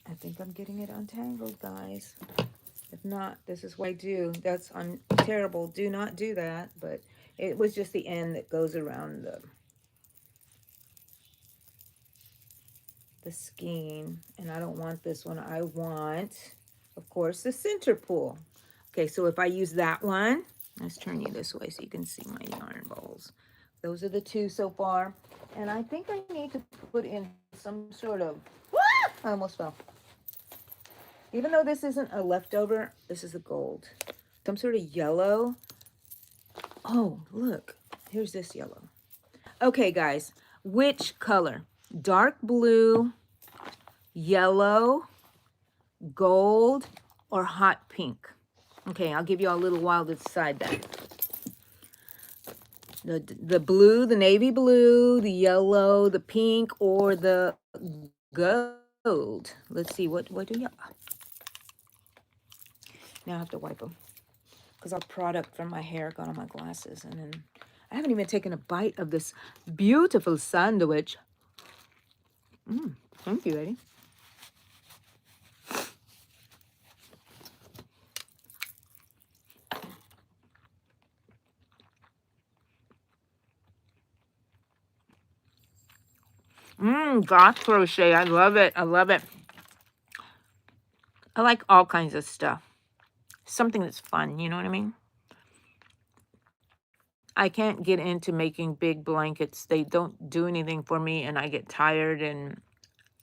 I think I'm getting it untangled, guys. If not, this is what I do. I'm terrible. Do not do that. But it was just the end that goes around the skein. And I don't want this one. I want, of course, the center pool. Okay, so if I use that one, let's turn you this way so you can see my yarn balls. Those are the two so far. And I think I need to put in some sort of, I almost fell. Even though this isn't a leftover, this is a gold. Some sort of yellow. Oh, look, here's this yellow. Okay, guys, which color? Dark blue, yellow, gold, or hot pink? Okay, I'll give you all a little while to decide that. The blue, the navy blue, the yellow, the pink, or the gold. Let's see, what do you... Now I have to wipe them because our product from my hair got on my glasses. And then I haven't even taken a bite of this beautiful sandwich. Thank you, Eddie. Goth crochet. I love it. I love it. I like all kinds of stuff. Something that's fun, you know what I mean? I can't get into making big blankets. They don't do anything for me, and I get tired, and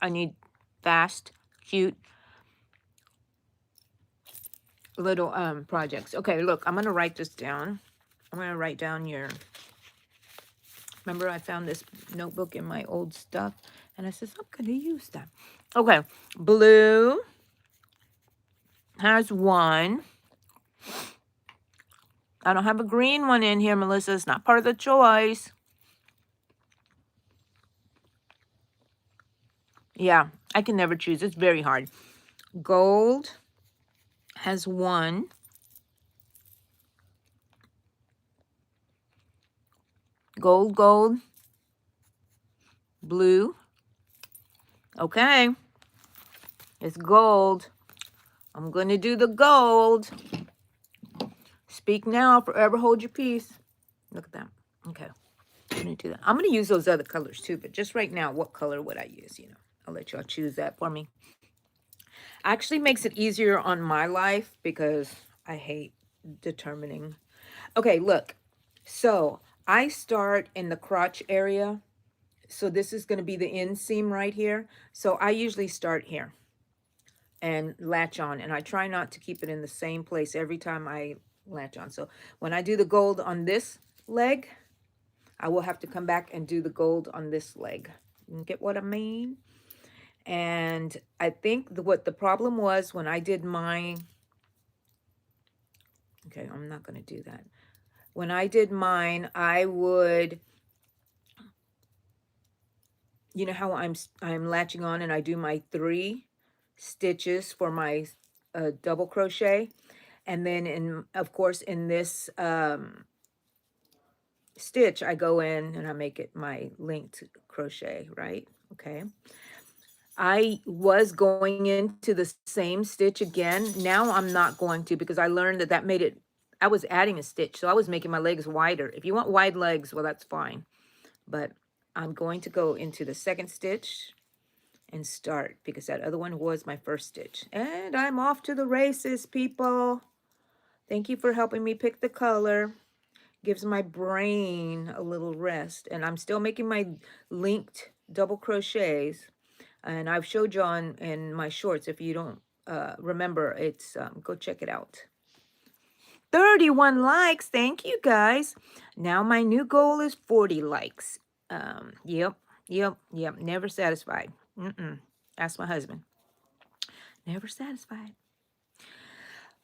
I need fast, cute, little projects. Okay, look, I'm going to write this down. I'm going to write down your... Remember, I found this notebook in my old stuff, and I says, I'm going to use that. Okay, blue has 1. I don't have a green one in here, Melissa. It's not part of the choice. Yeah, I can never choose. It's very hard. Gold has 1. Gold, gold. Blue. Okay. It's gold. I'm going to do the gold. Speak now, forever hold your peace. Look at that. Okay. I'm going to do that. I'm going to use those other colors too, but just right now, what color would I use? You know, I'll let y'all choose that for me. Actually makes it easier on my life because I hate determining. Okay, look. So I start in the crotch area. So this is going to be the inseam right here. So I usually start here and latch on, and I try not to keep it in the same place every time I latch on. So when I do the gold on this leg, I will have to come back and do the gold on this leg. You get what I mean? And I think what the problem was when I did mine, okay, I'm not going to do that. When I did mine, I would, you know how I'm latching on and I do my 3 stitches for my double crochet, and then of course in this stitch I go in and I make it my linked crochet, right? Okay. I was going into the same stitch again. Now I'm not going to, because I learned that made it, I was adding a stitch, so I was making my legs wider. If you want wide legs, well, that's fine. But I'm going to go into the second stitch and start, because that other one was my first stitch. And I'm off to the races, people. Thank you for helping me pick the color. Gives my brain a little rest. And I'm still making my linked double crochets. And I've showed you in my shorts. If you don't remember, it's go check it out. 31 likes. Thank you, guys. Now my new goal is 40 likes. Yep. Never satisfied. Ask my husband. Never satisfied.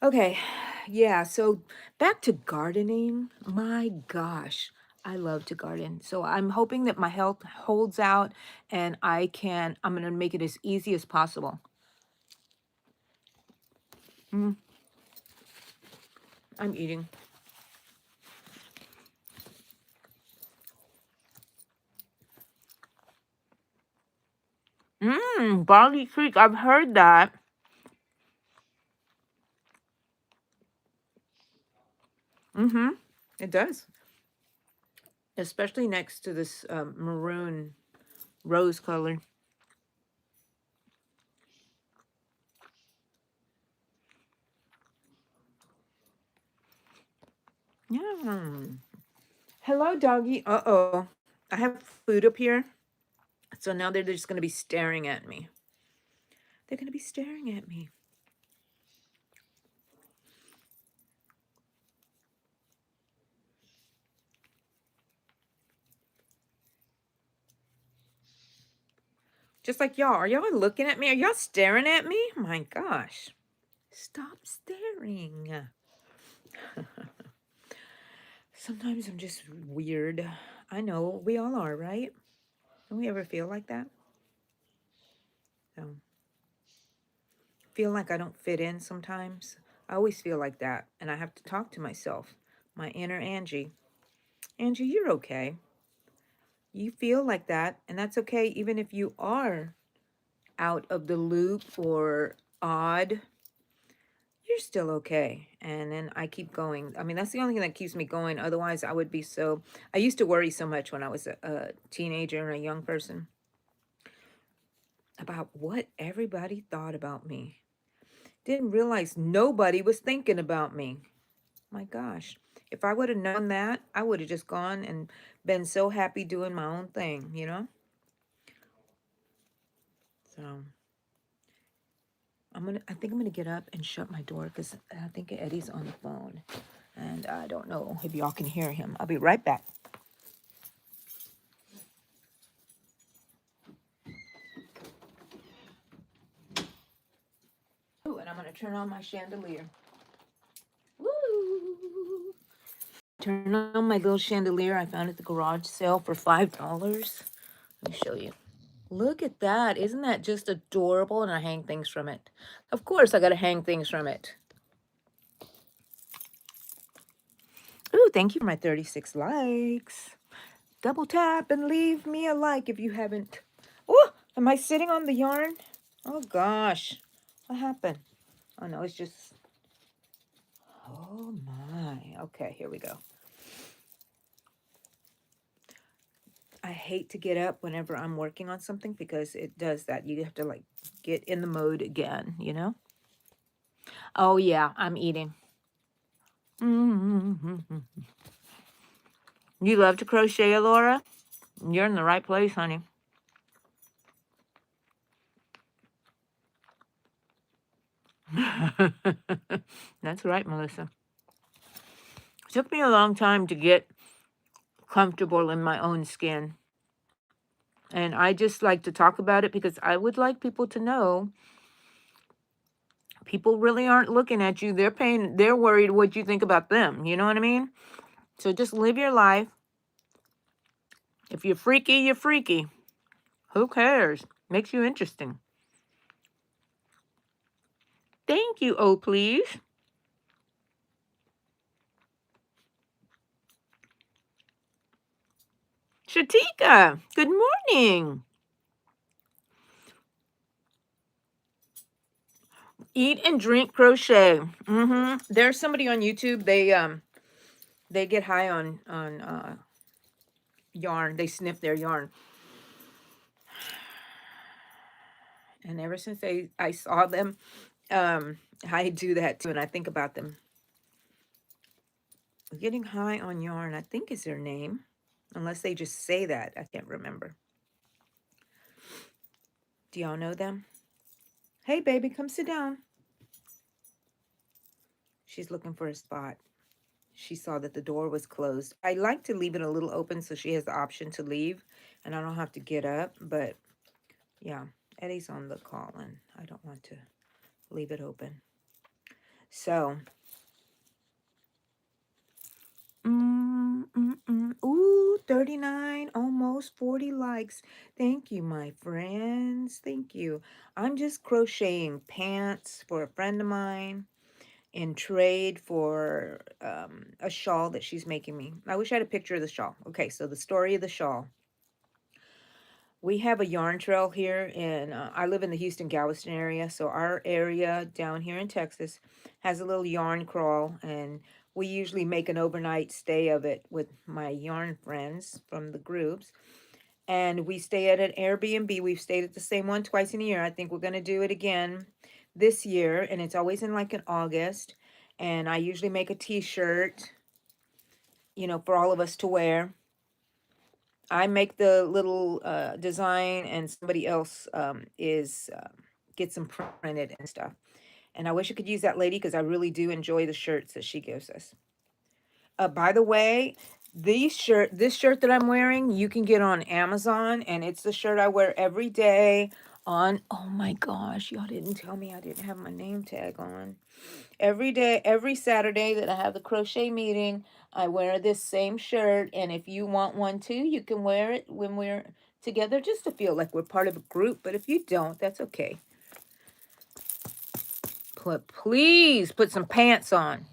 Okay. Yeah. So back to gardening. My gosh. I love to garden. So I'm hoping that my health holds out and I'm going to make it as easy as possible. I'm eating. Boggy Creek. I've heard that. It does. Especially next to this maroon rose color. Yeah. Hello, doggy. Uh-oh. I have food up here. So now they're just going to be staring at me. They're going to be staring at me. Just like y'all. Are y'all looking at me? Are y'all staring at me? My gosh. Stop staring. Sometimes I'm just weird. I know we all are, right? Don't we ever feel like that? So, feel like I don't fit in sometimes. I always feel like that. And I have to talk to myself, my inner Angie. Angie, you're okay. You feel like that. And that's okay, even if you are out of the loop or odd, you're still okay. And then I keep going. I mean, that's the only thing that keeps me going. Otherwise, I would be so. I used to worry so much when I was a teenager and a young person about what everybody thought about me. Didn't realize nobody was thinking about me. My gosh. If I would have known that, I would have just gone and been so happy doing my own thing, you know? So I think I'm gonna get up and shut my door because I think Eddie's on the phone. And I don't know if y'all can hear him. I'll be right back. Ooh, and I'm gonna turn on my chandelier. Woo! Turn on my little chandelier I found at the garage sale for $5. Let me show you. Look at that. Isn't that just adorable? And I hang things from it. Of course, I got to hang things from it. Ooh, thank you for my 36 likes. Double tap and leave me a like if you haven't. Oh, am I sitting on the yarn? Oh, gosh. What happened? Oh, no, it's just... Oh, my. Okay, here we go. I hate to get up whenever I'm working on something because it does that. You have to, like, get in the mode again, you know? Oh, yeah, I'm eating. Mm-hmm. You love to crochet, Laura? You're in the right place, honey. That's right, Melissa. It took me a long time to get comfortable in my own skin. And I just like to talk about it because I would like people to know people really aren't looking at you. They're worried what you think about them. You know what I mean? So just live your life. If you're freaky, you're freaky. Who cares? Makes you interesting. Thank you, oh please. Shatika, good morning. Eat and drink crochet. There's somebody on YouTube. They get high on yarn. They sniff their yarn. And ever since I saw them, I do that too, and I think about them. Getting high on yarn, I think is their name, unless they just say that. I can't remember. Do y'all know them? Hey, baby, come sit down. She's looking for a spot. She saw that the door was closed. I like to leave it a little open so she has the option to leave, and I don't have to get up. But yeah, Eddie's on the call, and I don't want to leave it open. So, ooh, 39, almost 40 likes. Thank you, my friends. Thank you. I'm just crocheting pants for a friend of mine in trade for a shawl that she's making me. I wish I had a picture of the shawl. Okay, so the story of the shawl. We have a yarn trail here in, I live in the Houston, Galveston area. So our area down here in Texas has a little yarn crawl, and we usually make an overnight stay of it with my yarn friends from the groups. And we stay at an Airbnb. We've stayed at the same one twice in a year. I think we're going to do it again this year. And it's always in like in August. And I usually make a t-shirt, you know, for all of us to wear. I make the little design, and somebody else is gets them printed and stuff. And I wish I could use that lady because I really do enjoy the shirts that she gives us. By the way, this shirt that I'm wearing, you can get on Amazon, and it's the shirt I wear every day on. Oh my gosh, y'all didn't tell me I didn't have my name tag on. Every day, every Saturday that I have the crochet meeting, I wear this same shirt, and if you want one too, you can wear it when we're together just to feel like we're part of a group. But if you don't, that's okay. Please put some pants on.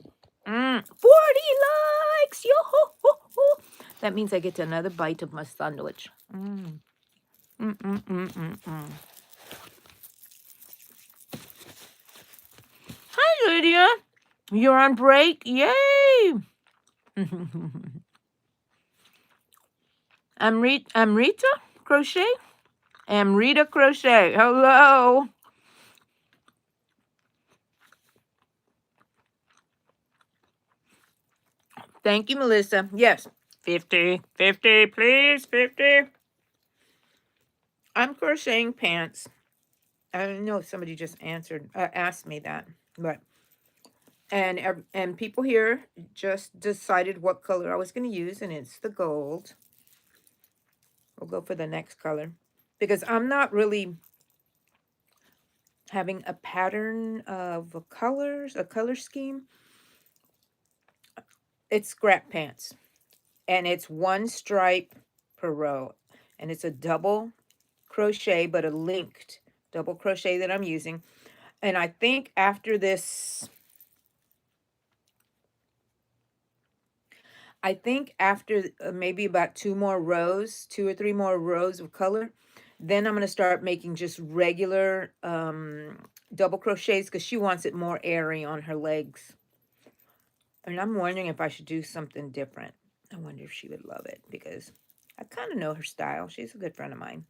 40 likes! Yo ho ho ho! That means I get another bite of my sandwich. Hi, Lydia. You're on break? Yay! Amrita Crochet? Amrita Crochet. Hello. Thank you, Melissa. Yes. 50. 50, please. 50. I'm crocheting pants. I don't know if somebody just asked me that, but and people here just decided what color I was going to use, and it's the gold. We'll go for the next color because I'm not really having a pattern of colors, a color scheme. It's scrap pants, and it's one stripe per row, and it's a double crochet, but a linked double crochet that I'm using. And I think after this, maybe about 2 or 3 more rows of color, then I'm going to start making just regular double crochets because she wants it more airy on her legs. And I'm wondering if I should do something different. I wonder if she would love it because I kind of know her style. She's a good friend of mine.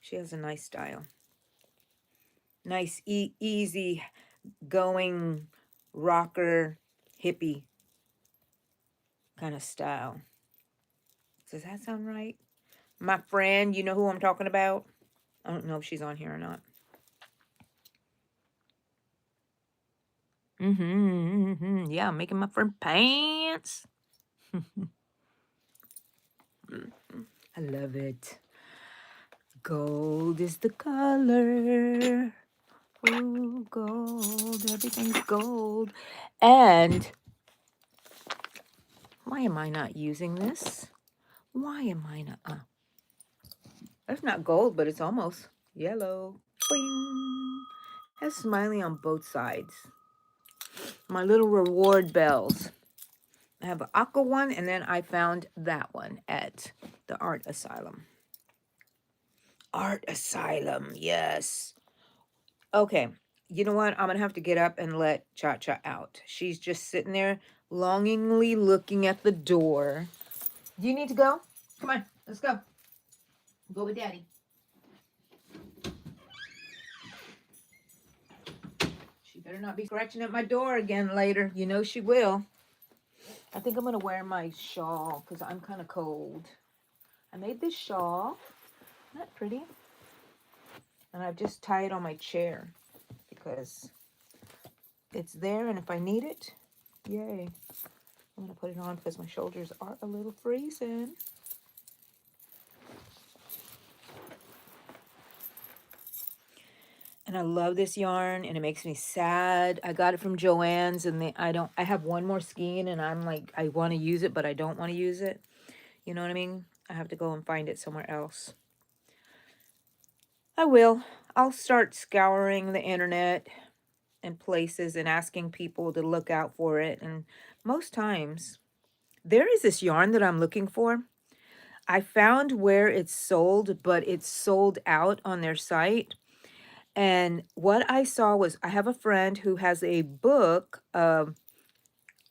She has a nice style. Nice, easy going rocker, hippie kind of style. Does that sound right? My friend, you know who I'm talking about? I don't know if she's on here or not. Yeah, I'm making my friend pants. I love it. Gold is the color. Ooh, gold. Everything's gold. And why am I not using this? Why am I not? It's not gold, but it's almost yellow. Boing. Has smiley on both sides. My little reward bells. I have an aqua one, and then I found that one at the Art Asylum. Art Asylum, yes. Okay, you know what? I'm going to have to get up and let Cha-Cha out. She's just sitting there longingly looking at the door. Do you need to go? Come on, let's go. Go with Daddy. She better not be scratching at my door again later. You know she will. I think I'm going to wear my shawl because I'm kind of cold. I made this shawl. Isn't that pretty? And I've just tied it on my chair because it's there, and if I need it, yay. I'm going to put it on because my shoulders are a little freezing. And I love this yarn, and it makes me sad. I got it from Joann's, and I have one more skein, and I'm like, I want to use it, but I don't want to use it. You know what I mean? I have to go and find it somewhere else. I will. I'll start scouring the internet and places and asking people to look out for it. And most times, there is this yarn that I'm looking for. I found where it's sold, but it's sold out on their site. And what I saw was, I have a friend who has a book of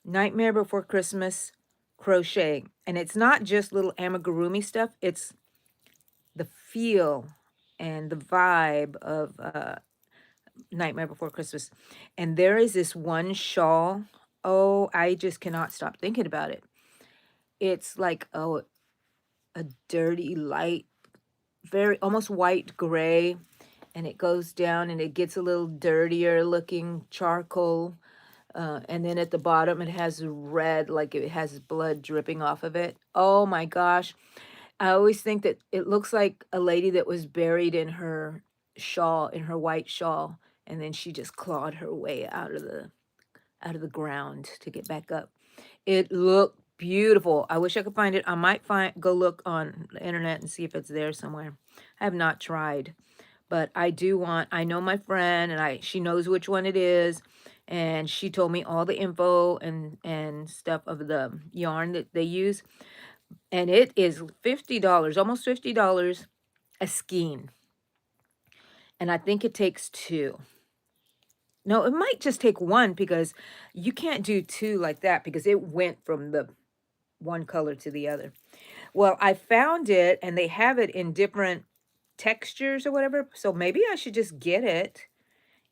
Nightmare Before Christmas crochet. And it's not just little amigurumi stuff. It's the feel and the vibe of Nightmare Before Christmas. And there is this one shawl. Oh, I just cannot stop thinking about it. It's like, oh, a dirty light, very almost white gray, and it goes down and it gets a little dirtier looking charcoal. And then at the bottom, it has red, like it has blood dripping off of it. Oh my gosh. I always think that it looks like a lady that was buried in her shawl, in her white shawl, and then she just clawed her way out of the ground to get back up. It looked beautiful. I wish I could find it. I might go look on the internet and see if it's there somewhere. I have not tried, but I do want. I know my friend, and she knows which one it is, and she told me all the info and stuff of the yarn that they use, and it is $50, almost $50 a skein, and I think it takes two. No, it might just take one because you can't do two like that because it went from the one color to the other. Well, I found it and they have it in different textures or whatever. So maybe I should just get it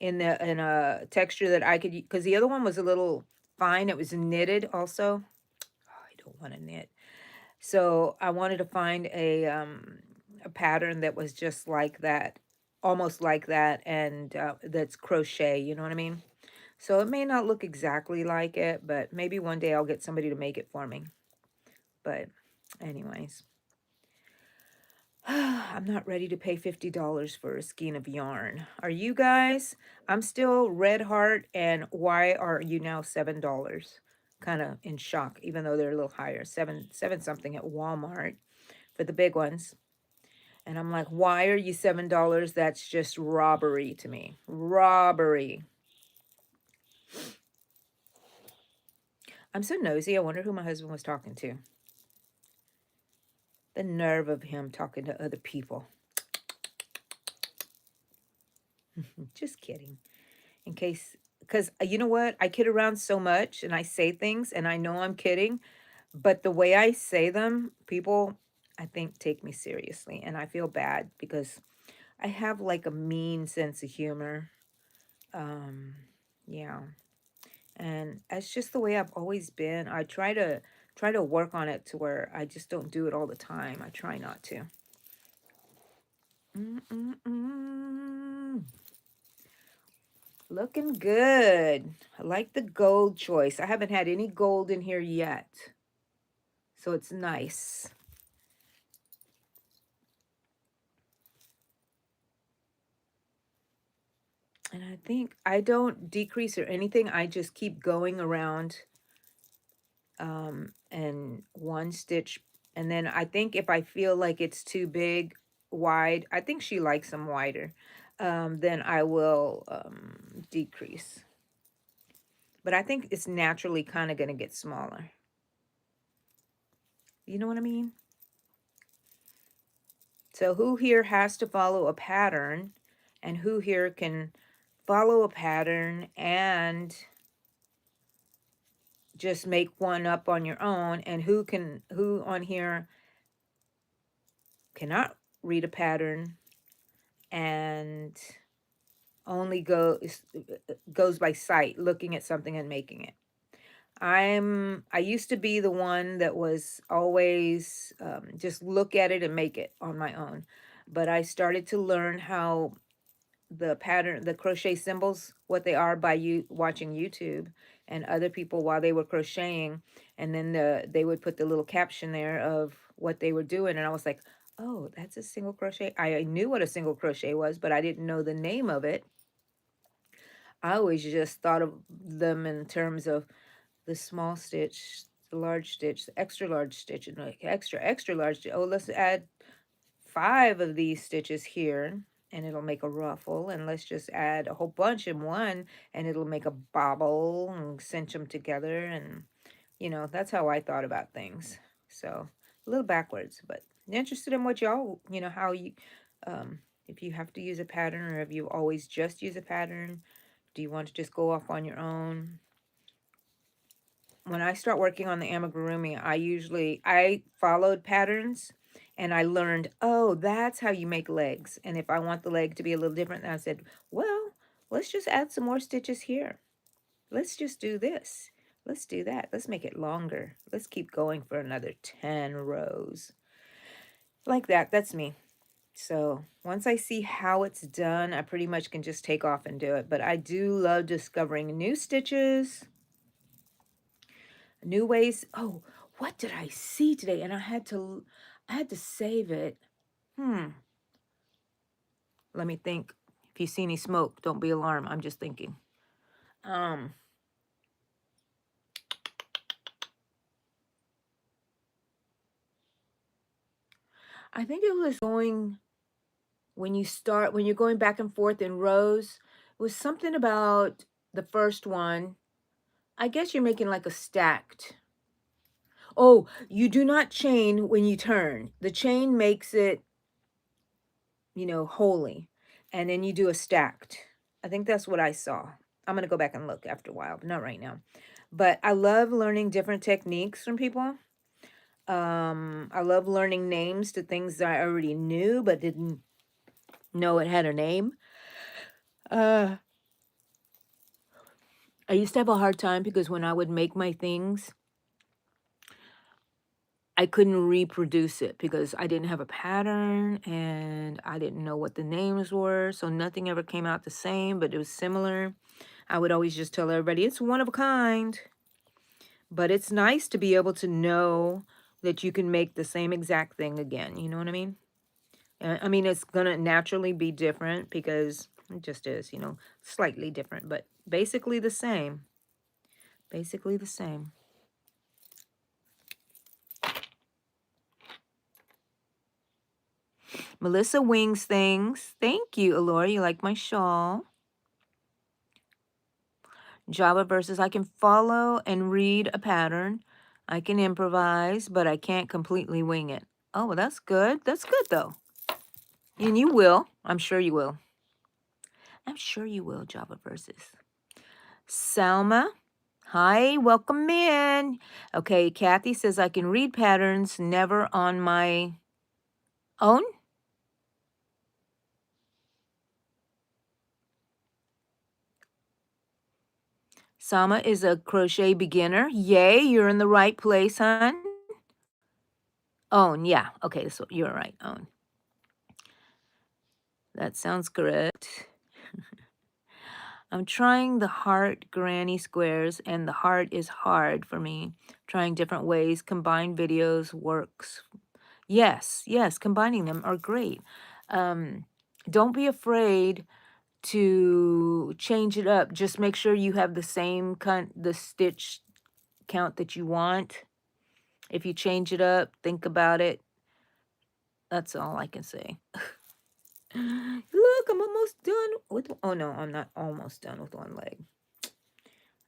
in a texture that I could, because the other one was a little fine. It was knitted also. Oh, I don't want to knit. So I wanted to find a pattern that was just like that, almost like that, and that's crochet, you know what I mean? So it may not look exactly like it, but maybe one day I'll get somebody to make it for me. But anyways, I'm not ready to pay $50 for a skein of yarn. Are you guys? I'm still red heart, and why are you now $7? Kind of in shock, even though they're a little higher. Seven something at Walmart for the big ones. And I'm like, why are you $7? That's just robbery to me. Robbery. I'm so nosy. I wonder who my husband was talking to. The nerve of him talking to other people. Just kidding. In case, because you know what? I kid around so much and I say things and I know I'm kidding, but the way I say them, people, I think, take me seriously. And I feel bad because I have like a mean sense of humor. Um, yeah. And that's just the way I've always been. I try to work on it to where I just don't do it all the time. I try not to. Mm-mm-mm. Looking good. I like the gold choice. I haven't had any gold in here yet, so it's nice. And I think I don't decrease or anything. I just keep going around and one stitch. And then I think if I feel like it's too big, wide, I think she likes them wider, then I will decrease. But I think it's naturally kind of going to get smaller. You know what I mean? So who here has to follow a pattern, and who here can follow a pattern and just make one up on your own, and who on here cannot read a pattern and only goes by sight, looking at something and making it. I used to be the one that was always just look at it and make it on my own, but I started to learn how the pattern, the crochet symbols, what they are by you watching YouTube and other people while they were crocheting, and then they would put the little caption there of what they were doing, and I was like, oh, that's a single crochet. I knew what a single crochet was, but I didn't know the name of it. I always just thought of them in terms of the small stitch, the large stitch, the extra large stitch, and like extra large. Oh, let's add 5 of these stitches here and it'll make a ruffle, and let's just add a whole bunch in one and it'll make a bobble and cinch them together. And you know, that's how I thought about things. So a little backwards, but interested in what y'all, you know, how you if you have to use a pattern, or if you always just use a pattern. Do you want to just go off on your own? When I start working on the amigurumi, I followed patterns and I learned, oh, that's how you make legs. And if I want the leg to be a little different, I said, well, let's just add some more stitches here. Let's just do this. Let's do that. Let's make it longer. Let's keep going for another 10 rows. Like that. That's me. So once I see how it's done, I pretty much can just take off and do it. But I do love discovering new stitches, new ways. Oh, what did I see today? And I had to save it. Hmm. Let me think. If you see any smoke, don't be alarmed. I'm just thinking. Um, I think it was going when you're going back and forth in rows. It was something about the first one. I guess you're making like a stacked. Oh, you do not chain when you turn. The chain makes it, holy. And then you do a stacked. I think that's what I saw. I'm going to go back and look after a while, but not right now. But I love learning different techniques from people. I love learning names to things that I already knew but didn't know it had a name. Uh, I used to have a hard time because when I would make my things, I couldn't reproduce it because I didn't have a pattern and I didn't know what the names were. So nothing ever came out the same, but it was similar. I would always just tell everybody it's one of a kind. But it's nice to be able to know that you can make the same exact thing again. You know what I mean? I mean, it's going to naturally be different because it just is, slightly different, but basically the same. Basically the same. Melissa Wings Things. Thank you, Alora. You like my shawl. Java versus I can follow and read a pattern. I can improvise, but I can't completely wing it. Oh, well, that's good. That's good, though. And you will. I'm sure you will. I'm sure you will, Java versus. Salma. Hi, welcome in. Okay, Kathy says I can read patterns, never on my own. Sama is a crochet beginner. Yay, you're in the right place, hon. Own, yeah. Okay, so you're right, own. That sounds correct. I'm trying the heart granny squares, and the heart is hard for me. Trying different ways, combine videos works. Yes, yes, combining them are great. Don't be afraid to change it up. Just make sure you have the stitch count that you want. If you change it up, think about it. That's all I can say. Look, I'm almost done with, oh no, I'm not almost done with one leg.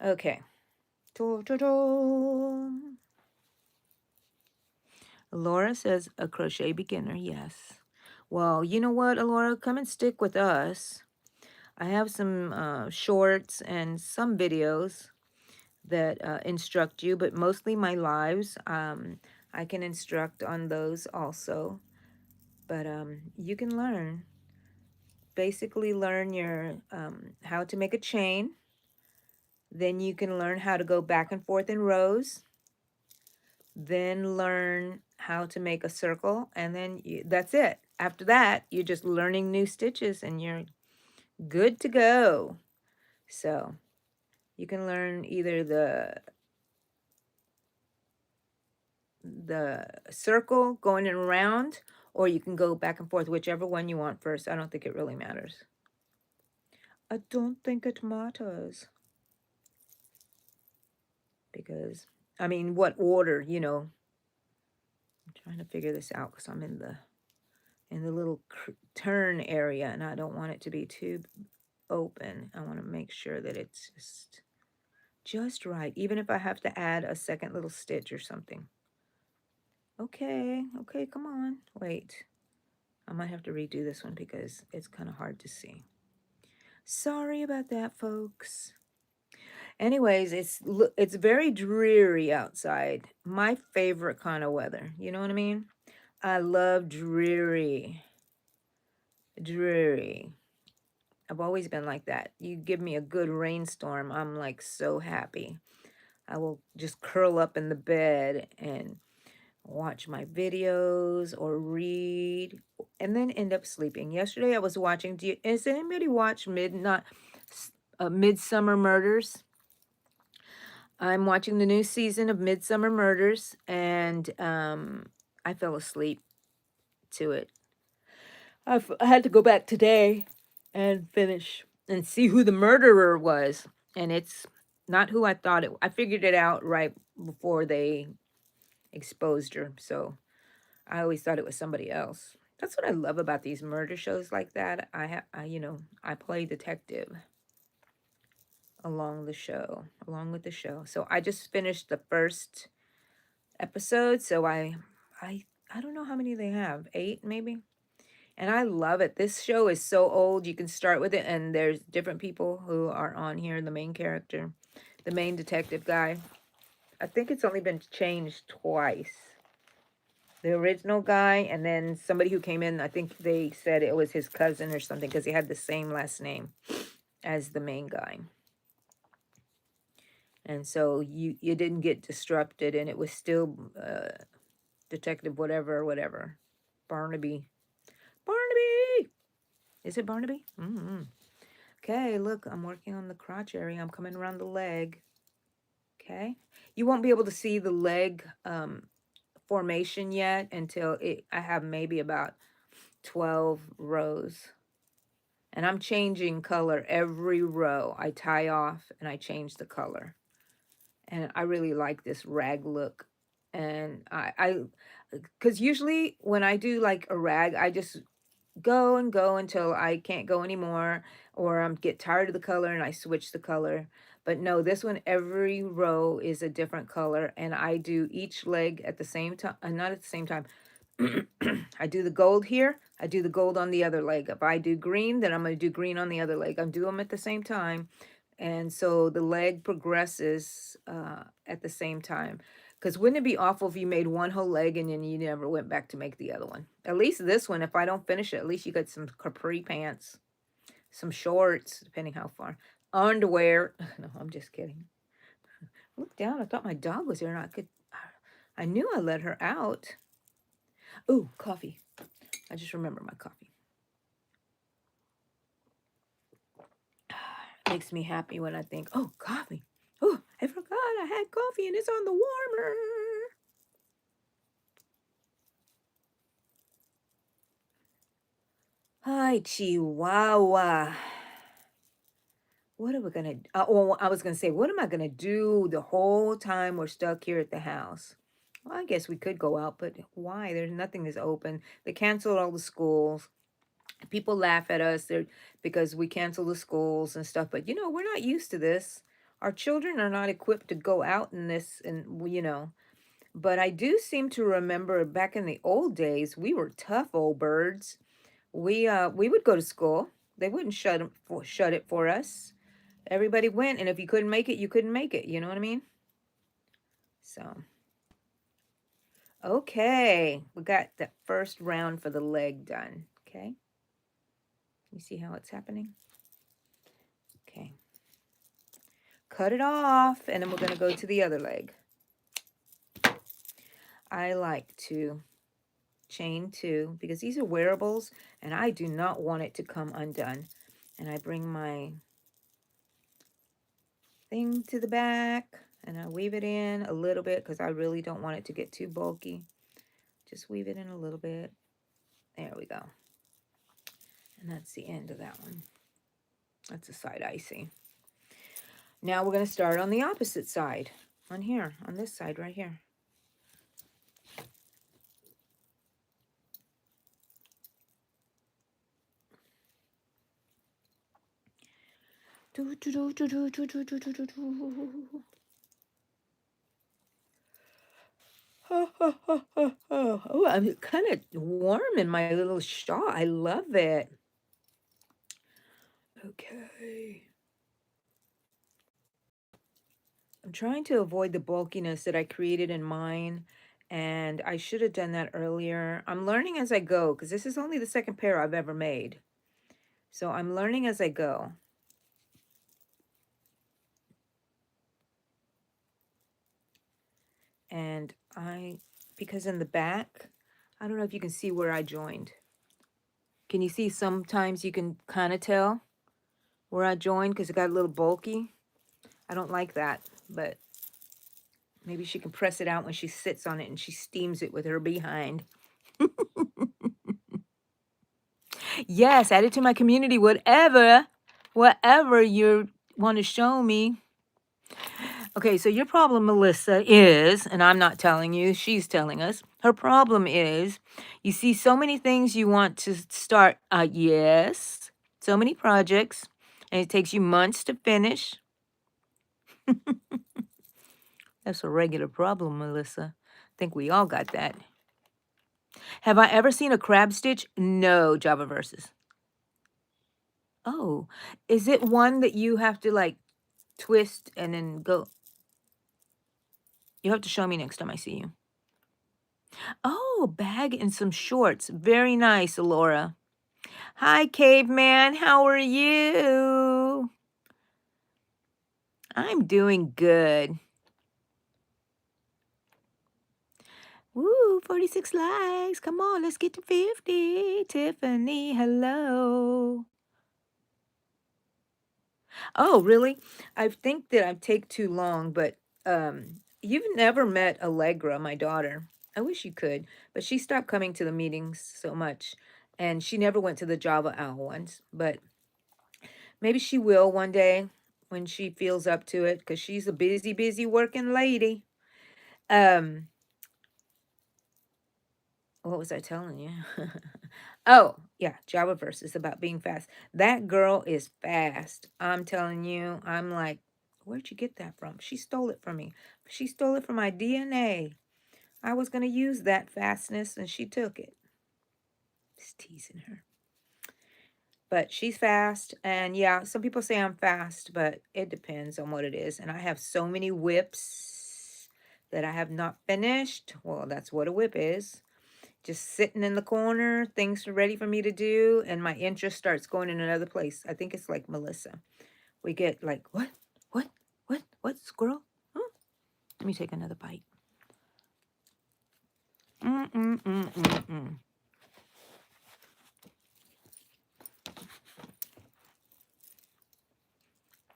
Okay. Laura says a crochet beginner, yes. Well, you know what, Alora, come and stick with us. I have some shorts and some videos that instruct you, but mostly my lives. I can instruct on those also. But you can learn. Basically learn your how to make a chain. Then you can learn how to go back and forth in rows. Then learn how to make a circle. And then that's it. After that, you're just learning new stitches and you're good to go. So you can learn either the circle going in around, or you can go back and forth, whichever one you want first. I don't think it really matters. I don't think it matters. Because, I mean, what order, I'm trying to figure this out because I'm in the little turn area and I don't want it to be too open. I want to make sure that it's just right, even if I have to add a second little stitch or something. Okay, come on. Wait. I might have to redo this one because it's kind of hard to see. Sorry about that, folks. Anyways, it's very dreary outside. My favorite kind of weather. You know what I mean? I love dreary. Dreary. I've always been like that. You give me a good rainstorm, I'm like so happy. I will just curl up in the bed and watch my videos or read, and then end up sleeping. Yesterday I was watching, has anybody watched Midsummer Murders? I'm watching the new season of Midsummer Murders, and I fell asleep to it. I had to go back today and finish and see who the murderer was. And it's not who I thought it. I figured it out right before they exposed her. So I always thought it was somebody else. That's what I love about these murder shows like that. I play detective along with the show. So I just finished the first episode. So I don't know how many they have. 8 maybe. And I love it. This show is so old. You can start with it, and there's different people who are on here. The main character, the main detective guy. I think it's only been changed twice. The original guy, and then somebody who came in, I think they said it was his cousin or something because he had the same last name as the main guy. And so you didn't get disrupted, and it was still Detective whatever. Barnaby. Barnaby! Is it Barnaby? Mm-hmm. Okay, look, I'm working on the crotch area. I'm coming around the leg. Okay. You won't be able to see the leg formation yet until I have maybe about 12 rows. And I'm changing color every row. I tie off and I change the color. And I really like this rag look. And because usually when I do like a rag, I just go and go until I can't go anymore, or I'm get tired of the color and I switch the color. But no, this one, every row is a different color, and I do each leg at the same time, not at the same time. I do the gold here, I do the gold on the other leg. If I do green, then I'm going to do green on the other leg. I'm doing them at the same time. And so the leg progresses at the same time. Because wouldn't it be awful if you made one whole leg and then you never went back to make the other one? At least this one, if I don't finish it, at least you got some capri pants, some shorts, depending how far. Underwear. No, I'm just kidding. Look down. I thought my dog was there and I knew I let her out. Ooh, coffee. I just remember my coffee. Makes me happy when I think, oh, coffee. Oh, I forgot I had coffee and it's on the warmer. Hi, Chihuahua. What are we gonna? Well, I was gonna say, what am I gonna do the whole time we're stuck here at the house? Well, I guess we could go out, but why? There's nothing is open. They canceled all the schools. People laugh at us because we cancel the schools and stuff. But we're not used to this. Our children are not equipped to go out in this, and. But I do seem to remember back in the old days, we were tough old birds. We would go to school. They wouldn't shut it for us. Everybody went, and if you couldn't make it, you couldn't make it. You know what I mean? So, okay, we got the first round for the leg done. Okay, you see how it's happening? Okay, cut it off, and then we're gonna go to the other leg. I like to chain 2 because these are wearables, and I do not want it to come undone. And I bring my thing to the back, and I weave it in a little bit because I really don't want it to get too bulky. Just weave it in a little bit. There we go. And that's the end of that one. That's a side icing. Now we're going to start on the opposite side. On here. On this side right here. Oh, I'm kind of warm in my little shawl. I love it. Okay. I'm trying to avoid the bulkiness that I created in mine, and I should have done that earlier. I'm learning as I go because this is only the second pair I've ever made. So I'm learning as I go. And I because in the back, I don't know if you can see where I joined. Can you see sometimes you can kind of tell where I joined because it got a little bulky? I don't like that, but maybe she can press it out when she sits on it and she steams it with her behind. Yes, add it to my community, whatever you want to show me. Okay, so your problem, Melissa, is, and I'm not telling you, she's telling us, her problem is you see so many things you want to start. Yes, so many projects, and it takes you months to finish. That's a regular problem, Melissa. I think we all got that. Have I ever seen a crab stitch? No, Java versus. Oh, is it one that you have to like twist and then go? You have to show me next time I see you. Oh, a bag and some shorts. Very nice, Laura. Hi, caveman. How are you? I'm doing good. Woo, 46 likes. Come on, let's get to 50. Tiffany, hello. Oh, really? I think that I take too long, but you've never met Allegra, my daughter. I wish you could, but she stopped coming to the meetings so much, and she never went to the Java Owl ones, but maybe she will one day when she feels up to it, because she's a busy, busy working lady. Um, what was I telling you? Oh, yeah, Java verse is about being fast. That girl is fast. I'm telling you, I'm like, where'd you get that from? She stole it from me. She stole it from my DNA. I was going to use that fastness and she took it. Just teasing her. But she's fast. And yeah, some people say I'm fast, but it depends on what it is. And I have so many whips that I have not finished. Well, that's what a whip is. Just sitting in the corner, things are ready for me to do, and my interest starts going in another place. I think it's like Melissa. We get like, what? What, squirrel? Huh? Let me take another bite.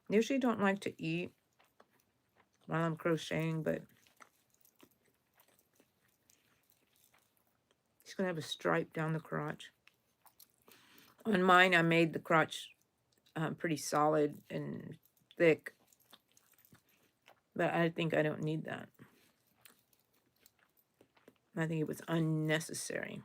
Usually don't like to eat while I'm crocheting, but she's going to have a stripe down the crotch. On mine, I made the crotch pretty solid and thick, but I think I don't need that. I think it was unnecessary.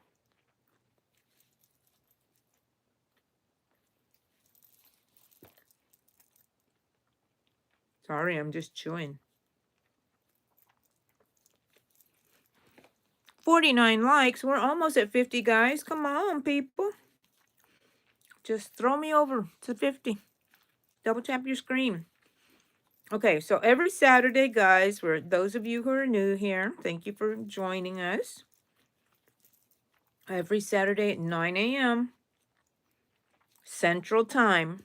Sorry, I'm just chewing. 49 likes. We're almost at 50, guys. Come on, people. Just throw me over to 50. Double tap your screen. Okay, so every Saturday, guys, for those of you who are new here, thank you for joining us. Every Saturday at 9 a.m. Central Time.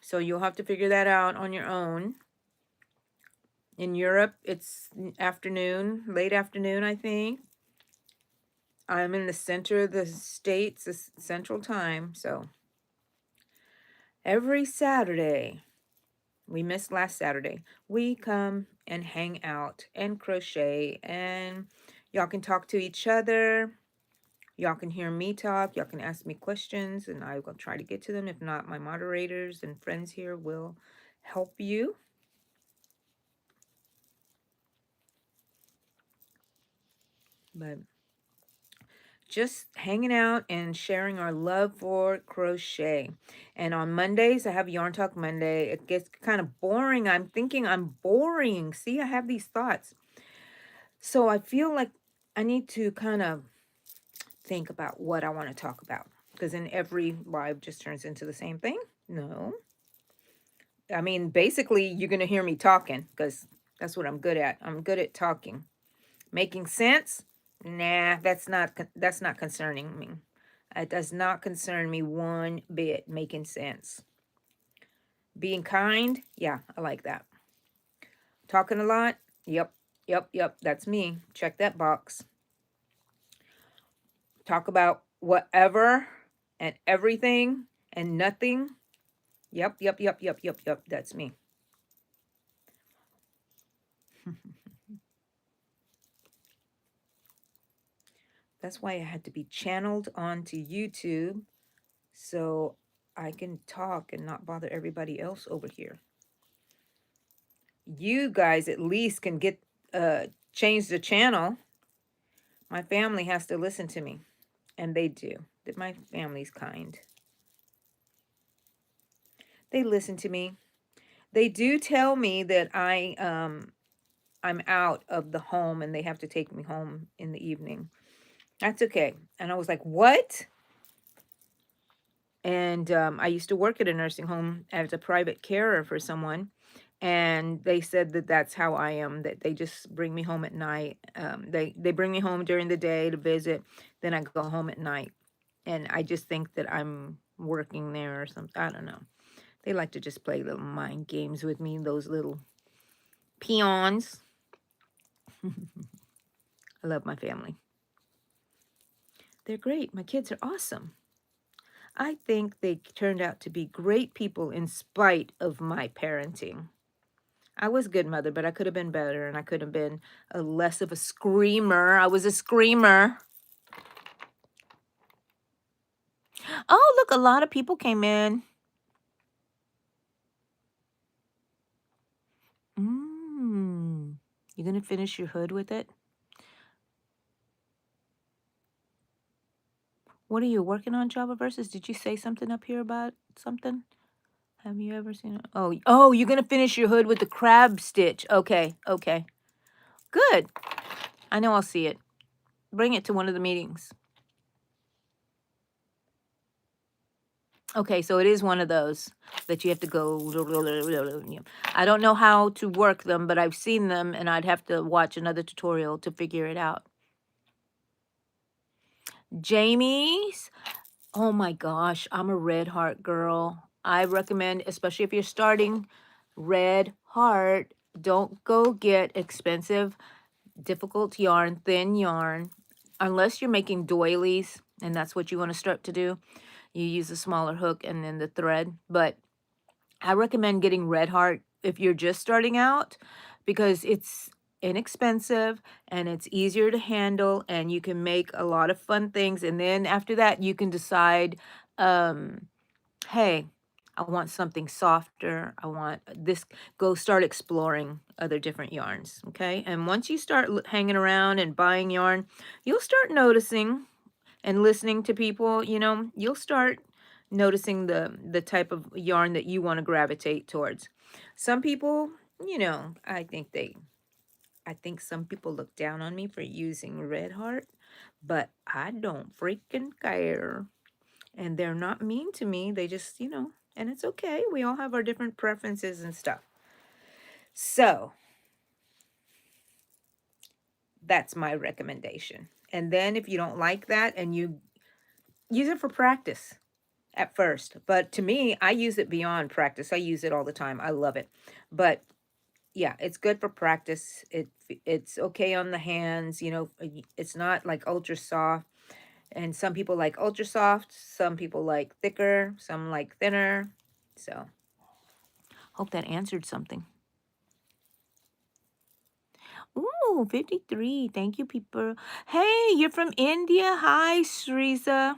So you'll have to figure that out on your own. In Europe, it's afternoon, late afternoon, I think. I'm in the center of the States, Central Time, so every Saturday, we missed last Saturday, we come and hang out and crochet, and y'all can talk to each other. Y'all can hear me talk. Y'all can ask me questions, and I will try to get to them. If not, my moderators and friends here will help you. But just hanging out and sharing our love for crochet. And on Mondays, I have Yarn Talk Monday. It gets kind of boring. I'm thinking I'm boring. See, I have these thoughts. So I feel like I need to kind of think about what I want to talk about. Because in every live just turns into the same thing. No. I mean, basically, you're going to hear me talking because that's what I'm good at. I'm good at talking. Making sense? Nah, that's not concerning me. It does not concern me one bit, making sense. Being kind? Yeah, I like that. Talking a lot? Yep. Yep, that's me. Check that box. Talk about whatever and everything and nothing. Yep, that's me. That's why I had to be channeled onto YouTube so I can talk and not bother everybody else over here. You guys at least can get change the channel. My family has to listen to me, and they do. That my family's kind. They listen to me. They do tell me that I'm out of the home and they have to take me home in the evening. That's okay. And I was like, "What?" And I used to work at a nursing home as a private carer for someone, and they said that that's how I am. That they just bring me home at night. They bring me home during the day to visit, then I go home at night, and I just think that I'm working there or something. I don't know. They like to just play little mind games with me. Those little peons. I love my family. They're great. My kids are awesome. I think they turned out to be great people in spite of my parenting. I was a good mother, but I could have been better, and I could have been a less of a screamer. I was a screamer. Oh, look, a lot of people came in. You gonna finish your hood with it? What are you working on, Java Versus? Did you say something up here about something? Have you ever seen it? Oh, you're gonna finish your hood with the crab stitch. Okay. Good. I know I'll see it. Bring it to one of the meetings. Okay, so it is one of those that you have to go. I don't know how to work them, but I've seen them, and I'd have to watch another tutorial to figure it out. Jamie's. Oh my gosh, I'm a red heart girl. I recommend, especially if you're starting, red heart. Don't go get expensive, difficult yarn, thin yarn, unless you're making doilies, and that's what you want to start to do. You use a smaller hook and then the thread, but I recommend getting red heart if you're just starting out because it's inexpensive and it's easier to handle and you can make a lot of fun things. And then after that, you can decide, um, hey, I want something softer. I want this. Go start exploring other different yarns. Okay. And once you start hanging around and buying yarn, you'll start noticing and listening to people, you'll start noticing the type of yarn that you want to gravitate towards. Some people, I think some people look down on me for using red heart, but I don't freaking care. And they're not mean to me. They just, and it's okay. We all have our different preferences and stuff. So, that's my recommendation. And then if you don't like that and you use it for practice at first. But to me, I use it beyond practice. I use it all the time. I love it. But yeah, it's good for practice. It's okay on the hands, it's not like ultra soft. And some people like ultra soft, some people like thicker, some like thinner. So, hope that answered something. Ooh, 53. Thank you, people. Hey, you're from India. Hi, Sriza.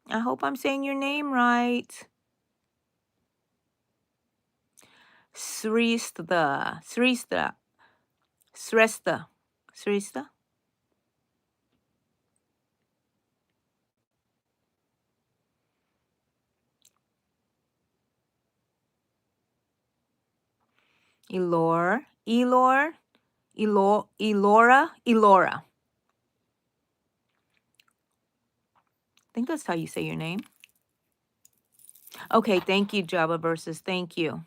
I hope I'm saying your name right. Srista. Srista. Elora. I think that's how you say your name. Okay, thank you, Java Versus. Thank you.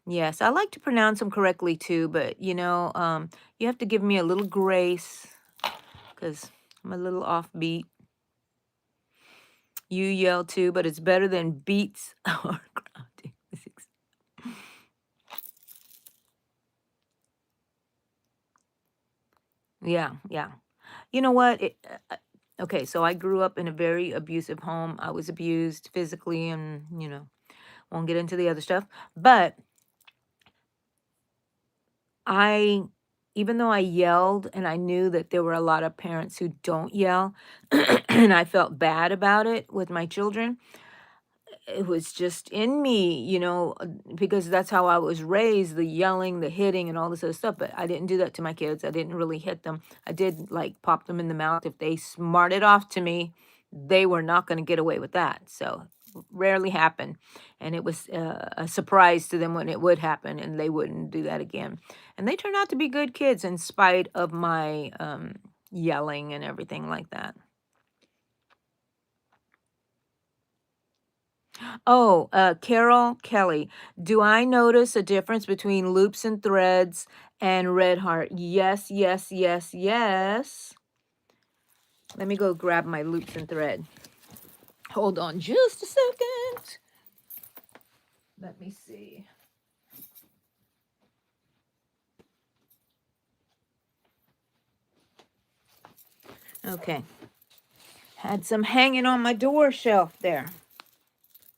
Yes, I like to pronounce them correctly too, but you have to give me a little grace because I'm a little offbeat. You yell too, but it's better than beats or grounding. Yeah, yeah. You know what? Okay, so I grew up in a very abusive home. I was abused physically and, won't get into the other stuff. But I, even though I yelled and I knew that there were a lot of parents who don't yell, and I felt bad about it with my children, it was just in me, because that's how I was raised, the yelling, the hitting, and all this other stuff. But I didn't do that to my kids. I didn't really hit them. I did like pop them in the mouth. If they smarted off to me, they were not going to get away with that. So rarely happened. And it was a surprise to them when it would happen, and they wouldn't do that again. And they turned out to be good kids in spite of my yelling and everything like that. Oh, Carol Kelly. Do I notice a difference between loops and threads and red heart? Yes, yes, yes, yes. Let me go grab my loops and thread. Hold on just a second. Let me see. Okay. Had some hanging on my door shelf there.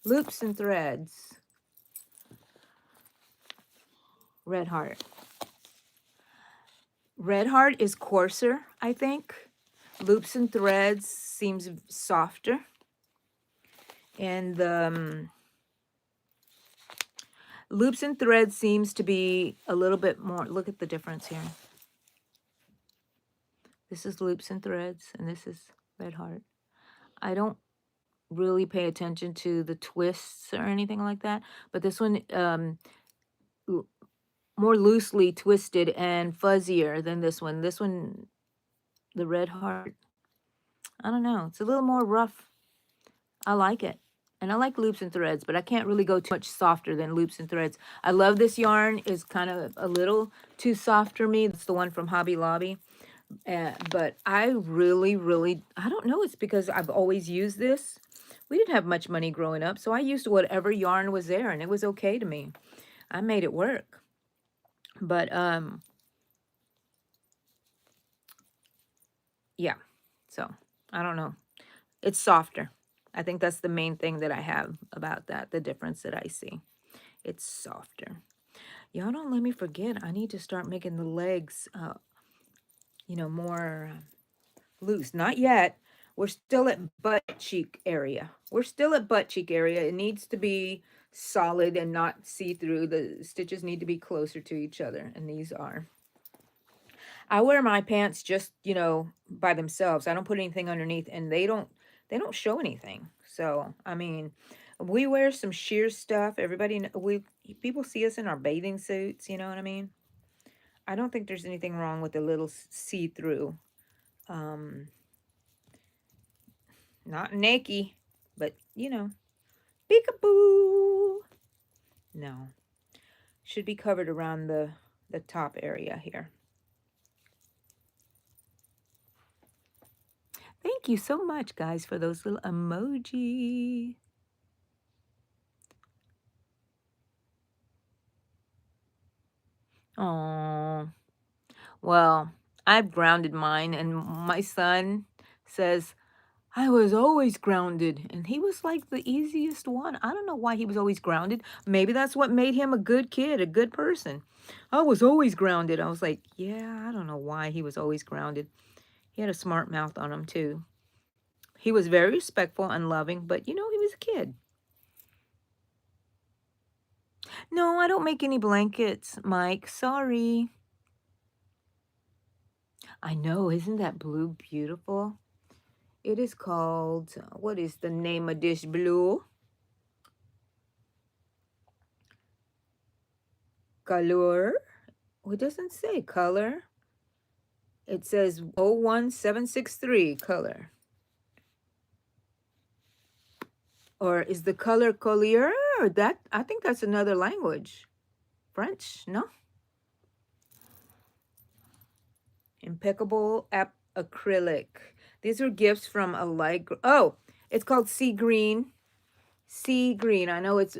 Loops and threads. Red heart. Red heart is coarser, I think. Loops and threads seems softer. And loops and threads seems to be a little bit more. Look at the difference here. This is loops and threads, and this is red heart. I don't really pay attention to the twists or anything like that, but this one more loosely twisted and fuzzier than this one. This one, the red heart, I don't know. It's a little more rough. I like it. And I like loops and threads, but I can't really go too much softer than loops and threads. I love this yarn. It's kind of a little too soft for me. It's the one from Hobby Lobby. But I really, really, I don't know. It's because I've always used this. We didn't have much money growing up, so I used whatever yarn was there, and it was okay to me. I made it work. But yeah. So I don't know. It's softer. I think that's the main thing that I have about that, the difference that I see. It's softer. Y'all don't let me forget. I need to start making the legs, more loose. Not yet. We're still at butt cheek area. We're still at butt cheek area. It needs to be solid and not see-through. The stitches need to be closer to each other, and these are. I wear my pants just, by themselves. I don't put anything underneath, and they don't show anything. So, I mean, we wear some sheer stuff. People see us in our bathing suits, you know what I mean? I don't think there's anything wrong with a little see-through. Um, Not naked, but peekaboo. No, should be covered around the top area here. Thank you so much, guys, for those little emoji. Oh, well, I've grounded mine, and my son says, I was always grounded, and he was like the easiest one. I don't know why he was always grounded. Maybe that's what made him a good kid, a good person. I was always grounded. I was like, yeah, I don't know why he was always grounded. He had a smart mouth on him, too. He was very respectful and loving, but he was a kid. No, I don't make any blankets, Mike. Sorry. I know, isn't that blue beautiful? It is called, what is the name of this blue? Color. It doesn't say color. It says 01763 color. Or is the color collier? Or that, I think that's another language. French, no? Impeccable acrylic. These are gifts from a light. Oh, it's called Sea Green. Sea Green. I know it's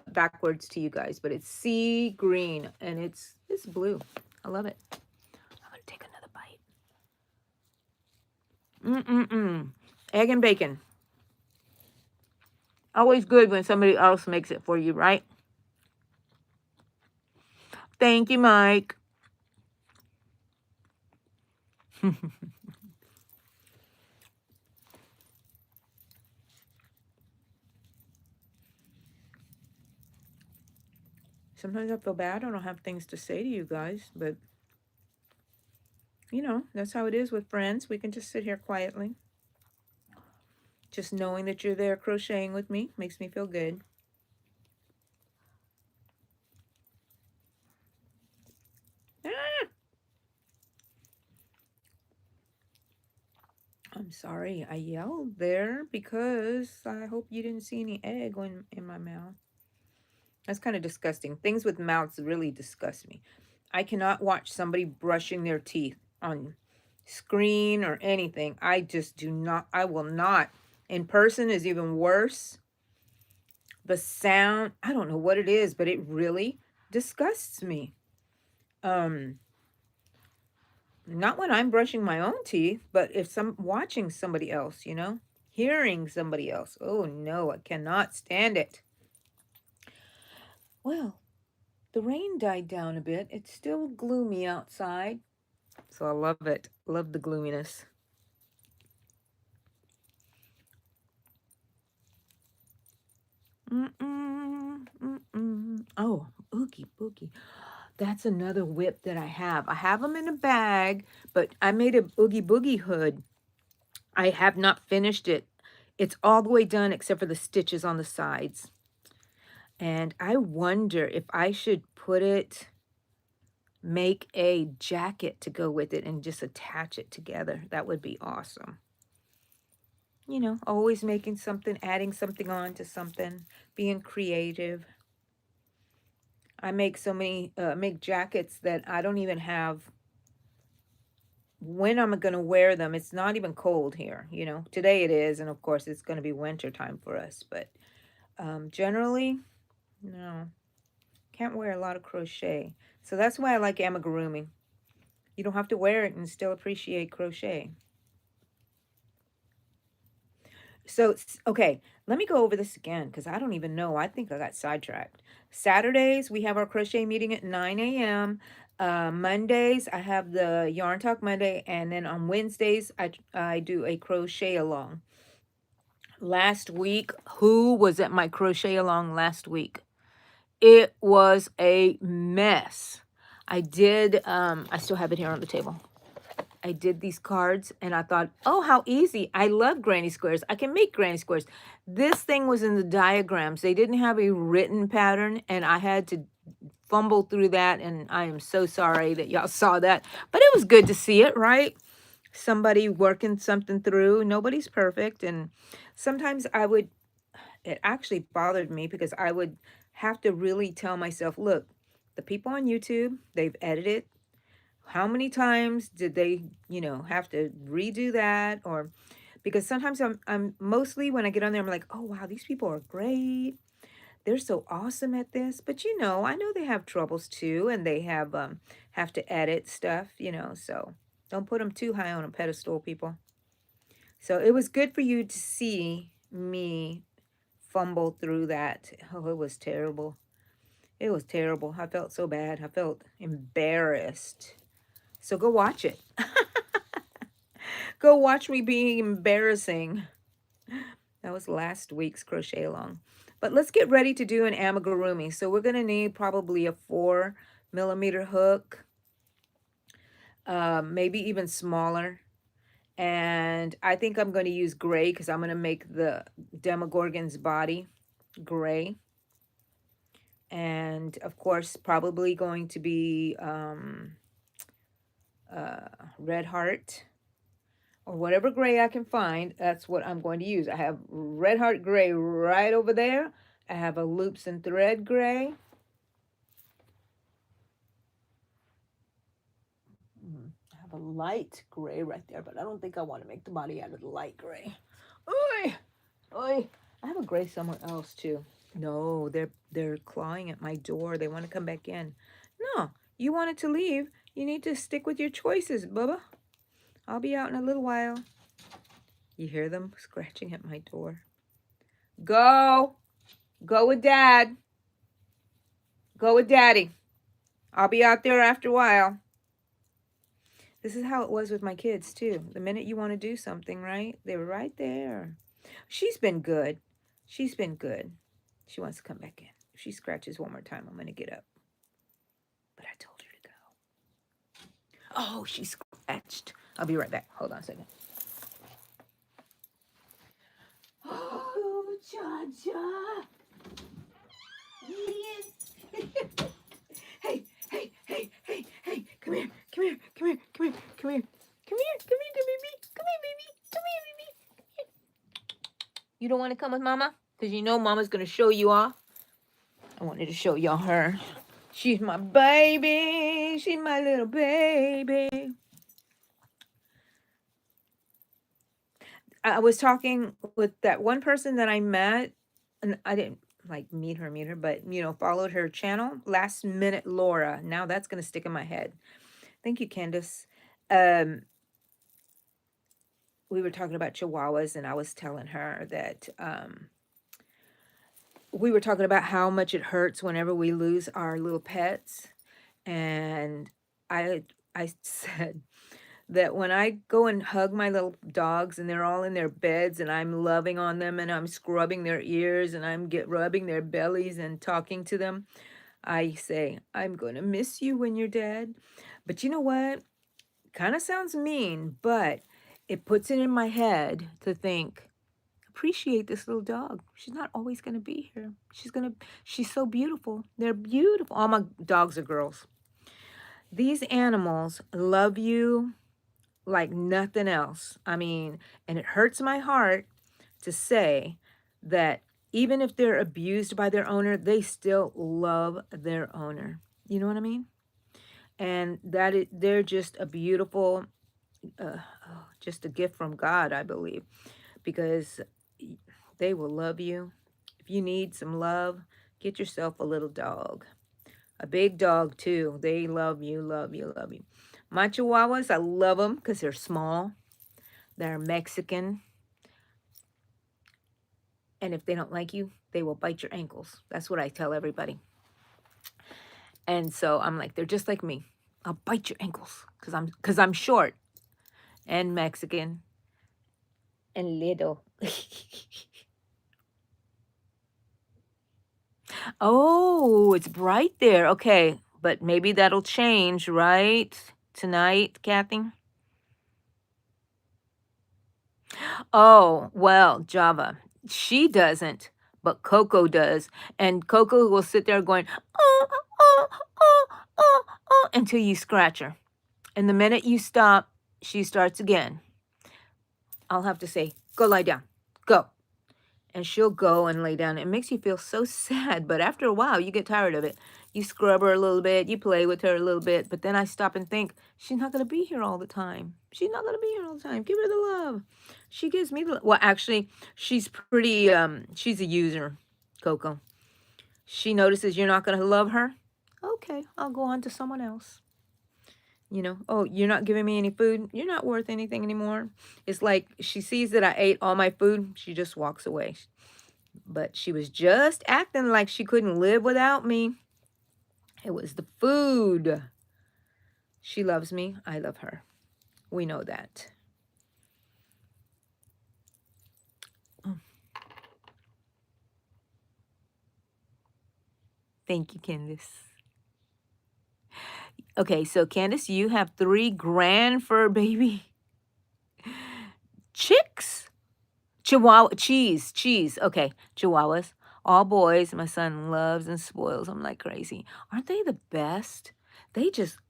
backwards to you guys, but it's Sea Green, and it's blue. I love it. I'm gonna take another bite. Egg and bacon. Always good when somebody else makes it for you, right? Thank you, Mike. Sometimes I feel bad. I don't have things to say to you guys, but you know, that's how it is with friends. We can just sit here quietly. Just knowing that you're there crocheting with me makes me feel good. Ah! I'm sorry I yelled there because I hope you didn't see any egg in my mouth. That's kind of disgusting. Things with mouths really disgust me. I cannot watch somebody brushing their teeth on screen or anything. I just do not, I will not. In person is even worse. The sound, I don't know what it is, but it really disgusts me. Um, Not when I'm brushing my own teeth, but if some watching somebody else, you know, hearing somebody else. Oh no, I cannot stand it. Well, the rain died down a bit. It's still gloomy outside, so I love it. Love the gloominess. Oh, Oogie Boogie. That's another whip that I have. I have them in a bag, but I made a Oogie Boogie hood. I have not finished it. It's all the way done except for the stitches on the sides. And I wonder if I should make a jacket to go with it and just attach it together. That would be awesome. You know, always making something, adding something on to something, being creative. I make so many, make jackets that I don't even have when I'm going to wear them. It's not even cold here, you know. Today it is, and of course it's going to be winter time for us, but generally, no. Can't wear a lot of crochet. So that's why I like amigurumi. You don't have to wear it and still appreciate crochet. So, okay, let me go over this again because I don't even know. I think I got sidetracked. Saturdays, we have our crochet meeting at 9 a.m. Mondays, I have the Yarn Talk Monday. And then on Wednesdays, I do a crochet along. Last week, who was at my crochet along last week? It was a mess. I still have it here on the table. I did these cards and I thought, oh, how easy. I love granny squares. I can make granny squares. This thing was in the diagrams. They didn't have a written pattern and I had to fumble through that. And I am so sorry that y'all saw that. But it was good to see it, right? Somebody working something through. Nobody's perfect. And sometimes it actually bothered me because I would have to really tell myself, look, the people on YouTube, they've edited. How many times did they, you know, have to redo that? Or because sometimes I'm mostly when I get on there, I'm like, oh wow, these people are great. They're so awesome at this. But you know, I know they have troubles too, and they have to edit stuff, you know, so don't put them too high on a pedestal, people. So it was good for you to see me fumble through that. Oh, it was terrible. It was terrible. I felt so bad. I felt embarrassed. So go watch it. Go watch me being embarrassing. That was last week's crochet along. But let's get ready to do an amigurumi. So we're going to need probably a 4mm hook, maybe even smaller. And I think I'm going to use gray because I'm going to make the Demogorgon's body gray. And of course, probably going to be red heart or whatever gray I can find. That's what I'm going to use. I have red heart gray right over there. I have a loops and thread gray. I have a light gray right there, but I don't think I want to make the body out of the light gray. Oi! Oi! I have a gray somewhere else too. No, they're clawing at my door. They want to come back in. No, you wanted to leave. You need to stick with your choices, Bubba. I'll be out in a little while. You hear them scratching at my door. Go. Go with Dad. Go with Daddy. I'll be out there after a while. This is how it was with my kids, too. The minute you want to do something, right? They were right there. She's been good. She's been good. She wants to come back in. If she scratches one more time, I'm going to get up. But I told her to go. Oh, she scratched. I'll be right back. Hold on a second. Oh, Cha-Cha. Hey, hey, hey, hey, hey. Come here, come here, come here, come here, come here. Come here, come here, baby. Come here, baby. Come here, baby. Come here. You don't want to come with Mama? Because you know Mama's going to show you off. I wanted to show y'all her. She's my baby. She's my little baby. I was talking with that one person that I met, and I didn't like meet her, but followed her channel. Last Minute Laura. Now that's gonna stick in my head. Thank you, Candace. We were talking about Chihuahuas, and I was telling her that we were talking about how much it hurts whenever we lose our little pets, and I said that when I go and hug my little dogs and they're all in their beds and I'm loving on them and I'm scrubbing their ears and I'm rubbing their bellies and talking to them, I say, I'm going to miss you when you're dead. But you know what? Kind of sounds mean, but it puts it in my head to think, appreciate this little dog. She's not always going to be here. She's so beautiful. They're beautiful. All my dogs are girls. These animals love you like nothing else. I mean, and it hurts my heart to say that even if they're abused by their owner, they still love their owner. You know what I mean? And they're just a beautiful, just a gift from God, I believe, because they will love you. If you need some love, get yourself a little dog. A big dog, too. They love you, love you, love you. My Chihuahuas, I love them because they're small. They're Mexican. And if they don't like you, they will bite your ankles. That's what I tell everybody. And so I'm like, they're just like me. I'll bite your ankles because I'm short and Mexican and little. Oh, it's bright there. Okay, but maybe that'll change, right? Tonight, Kathy? Oh, well, Java. She doesn't, but Coco does. And Coco will sit there going, oh, oh, oh, oh, oh, until you scratch her. And the minute you stop, she starts again. I'll have to say, go lie down. Go. And she'll go and lay down. It makes you feel so sad, but after a while, you get tired of it. You scrub her a little bit, you play with her a little bit, but then I stop and think, she's not going to be here all the time. She's not going to be here all the time. Give her the love. She gives me the well, actually, she's pretty, she's a user, Coco. She notices you're not going to love her. Okay, I'll go on to someone else. Oh, you're not giving me any food. You're not worth anything anymore. It's like she sees that I ate all my food. She just walks away. But she was just acting like she couldn't live without me. It was the food. She loves me. I love her. We know that. Oh. Thank you, Candace. Okay, so Candace, you have 3 grand fur baby chicks. Chihuahua, cheese. Okay, Chihuahuas, all boys. My son loves and spoils them like crazy. Aren't they the best?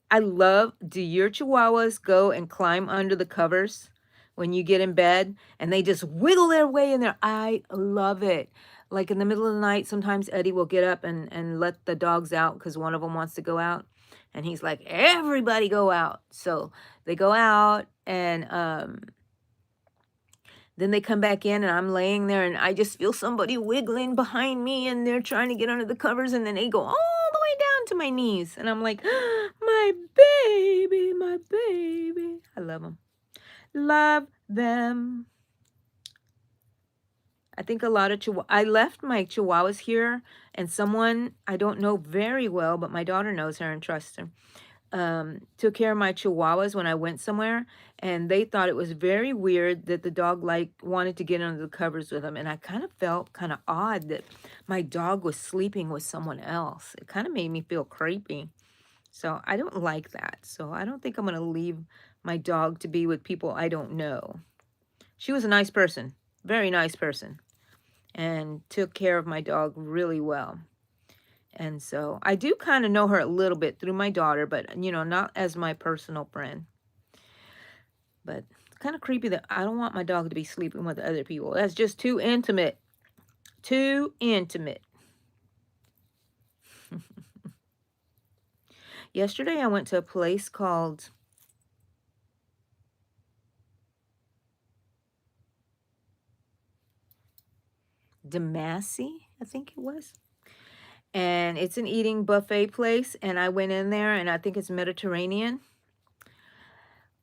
I love, do your Chihuahuas go and climb under the covers when you get in bed and they just wiggle their way in there? I love it. Like in the middle of the night, sometimes Eddie will get up and let the dogs out because one of them wants to go out. And he's like, everybody go out. So they go out and, then they come back in and I'm laying there and I just feel somebody wiggling behind me and they're trying to get under the covers and then they go all the way down to my knees. And I'm like, my baby, my baby. I love them. Love them. I think a lot of I left my chihuahuas here, and someone I don't know very well, but my daughter knows her and trusts her, took care of my chihuahuas when I went somewhere, and they thought it was very weird that the dog like wanted to get under the covers with them, and I kind of felt kind of odd that my dog was sleeping with someone else. It kind of made me feel creepy. So I don't like that. So I don't think I'm going to leave my dog to be with people I don't know. She was a nice person, very nice person, and took care of my dog really well. And so I do kind of know her a little bit through my daughter, but, you know, not as my personal friend. But it's kind of creepy that I don't want my dog to be sleeping with other people. That's just too intimate. Too intimate. Yesterday I went to a place called Demassy, I think it was. And it's an eating buffet place, and I went in there, and I think it's Mediterranean.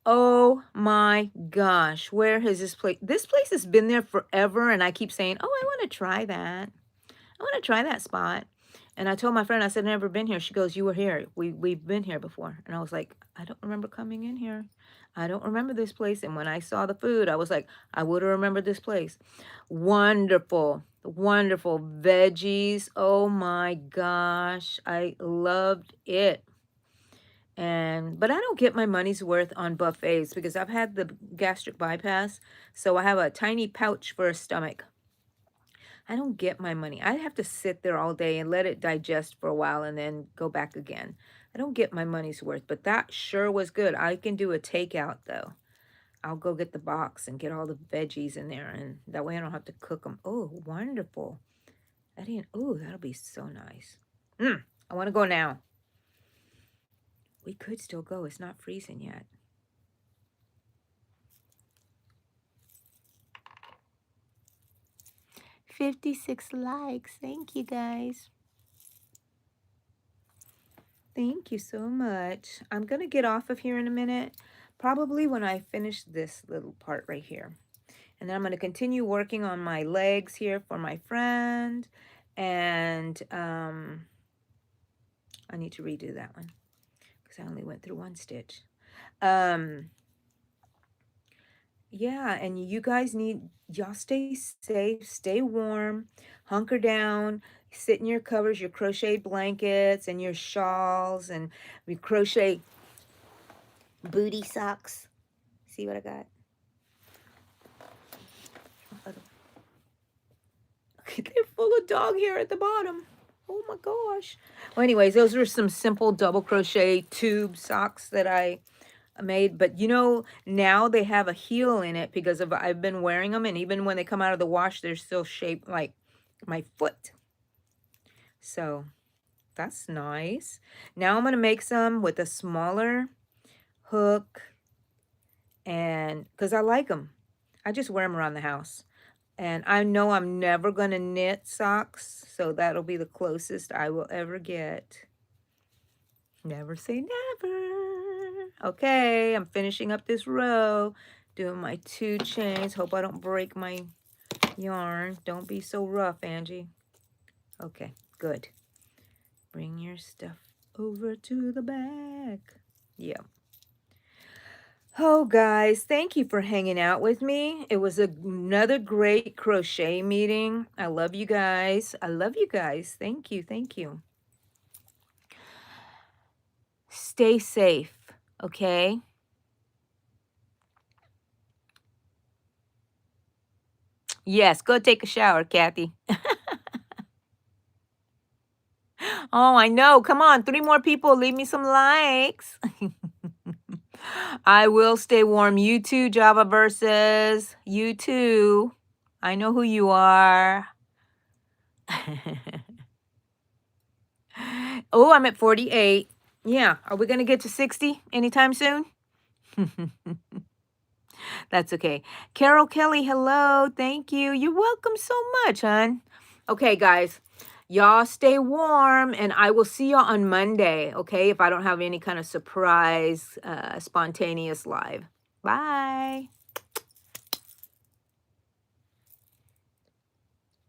Oh my gosh, where has this place? This place has been there forever, and I keep saying, "Oh, I want to try that. I want to try that spot." And I told my friend, I said, "I've never been here." She goes, "You were here. We've been here before." And I was like, "I don't remember coming in here. I don't remember this place." And when I saw the food, I was like, "I would have remembered this place." Wonderful, wonderful veggies. Oh my gosh, I loved it. But I don't get my money's worth on buffets because I've had the gastric bypass, so I have a tiny pouch for a stomach. I don't get my money. I have to sit there all day and let it digest for a while and then go back again. I don't get my money's worth, but that sure was good. I can do a takeout though. I'll go get the box and get all the veggies in there, and that way I don't have to cook them. Oh, wonderful. Oh, that'll be so nice. I want to go now. We could still go. It's not freezing yet. $56 likes. Thank you, guys. Thank you so much. I'm going to get off of here in a minute, probably when I finish this little part right here. And then I'm going to continue working on my legs here for my friend. And I need to redo that one because I only went through one stitch. Yeah, and you guys y'all stay safe, stay warm, hunker down, sit in your covers, your crochet blankets and your shawls, and we crochet booty socks. See what I got? They're full of dog hair at the bottom. Oh my gosh. Well, anyways, those were some simple double crochet tube socks that I made, but you know, now they have a heel in it because I've been wearing them, and even when they come out of the wash, they're still shaped like my foot. So that's nice. Now I'm going to make some with a smaller hook, and because I like them. I just wear them around the house. And I know I'm never going to knit socks, so that'll be the closest I will ever get. Never say never. Okay, I'm finishing up this row, doing my 2 chains. Hope I don't break my yarn. Don't be so rough, Angie. Okay, good. Bring your stuff over to the back. Yeah. Oh, guys, thank you for hanging out with me. It was another great crochet meeting. I love you guys. I love you guys. Thank you. Thank you. Stay safe, okay? Yes, go take a shower, Kathy. Oh, I know. Come on, 3 more people. Leave me some likes. I will stay warm. You too, Java Versus. You too. I know who you are. Oh, I'm at 48. Yeah. Are we going to get to 60 anytime soon? That's okay. Carol Kelly, hello. Thank you. You're welcome so much, hon. Okay, guys. Y'all stay warm, and I will see y'all on Monday, okay? If I don't have any kind of surprise, spontaneous live. Bye.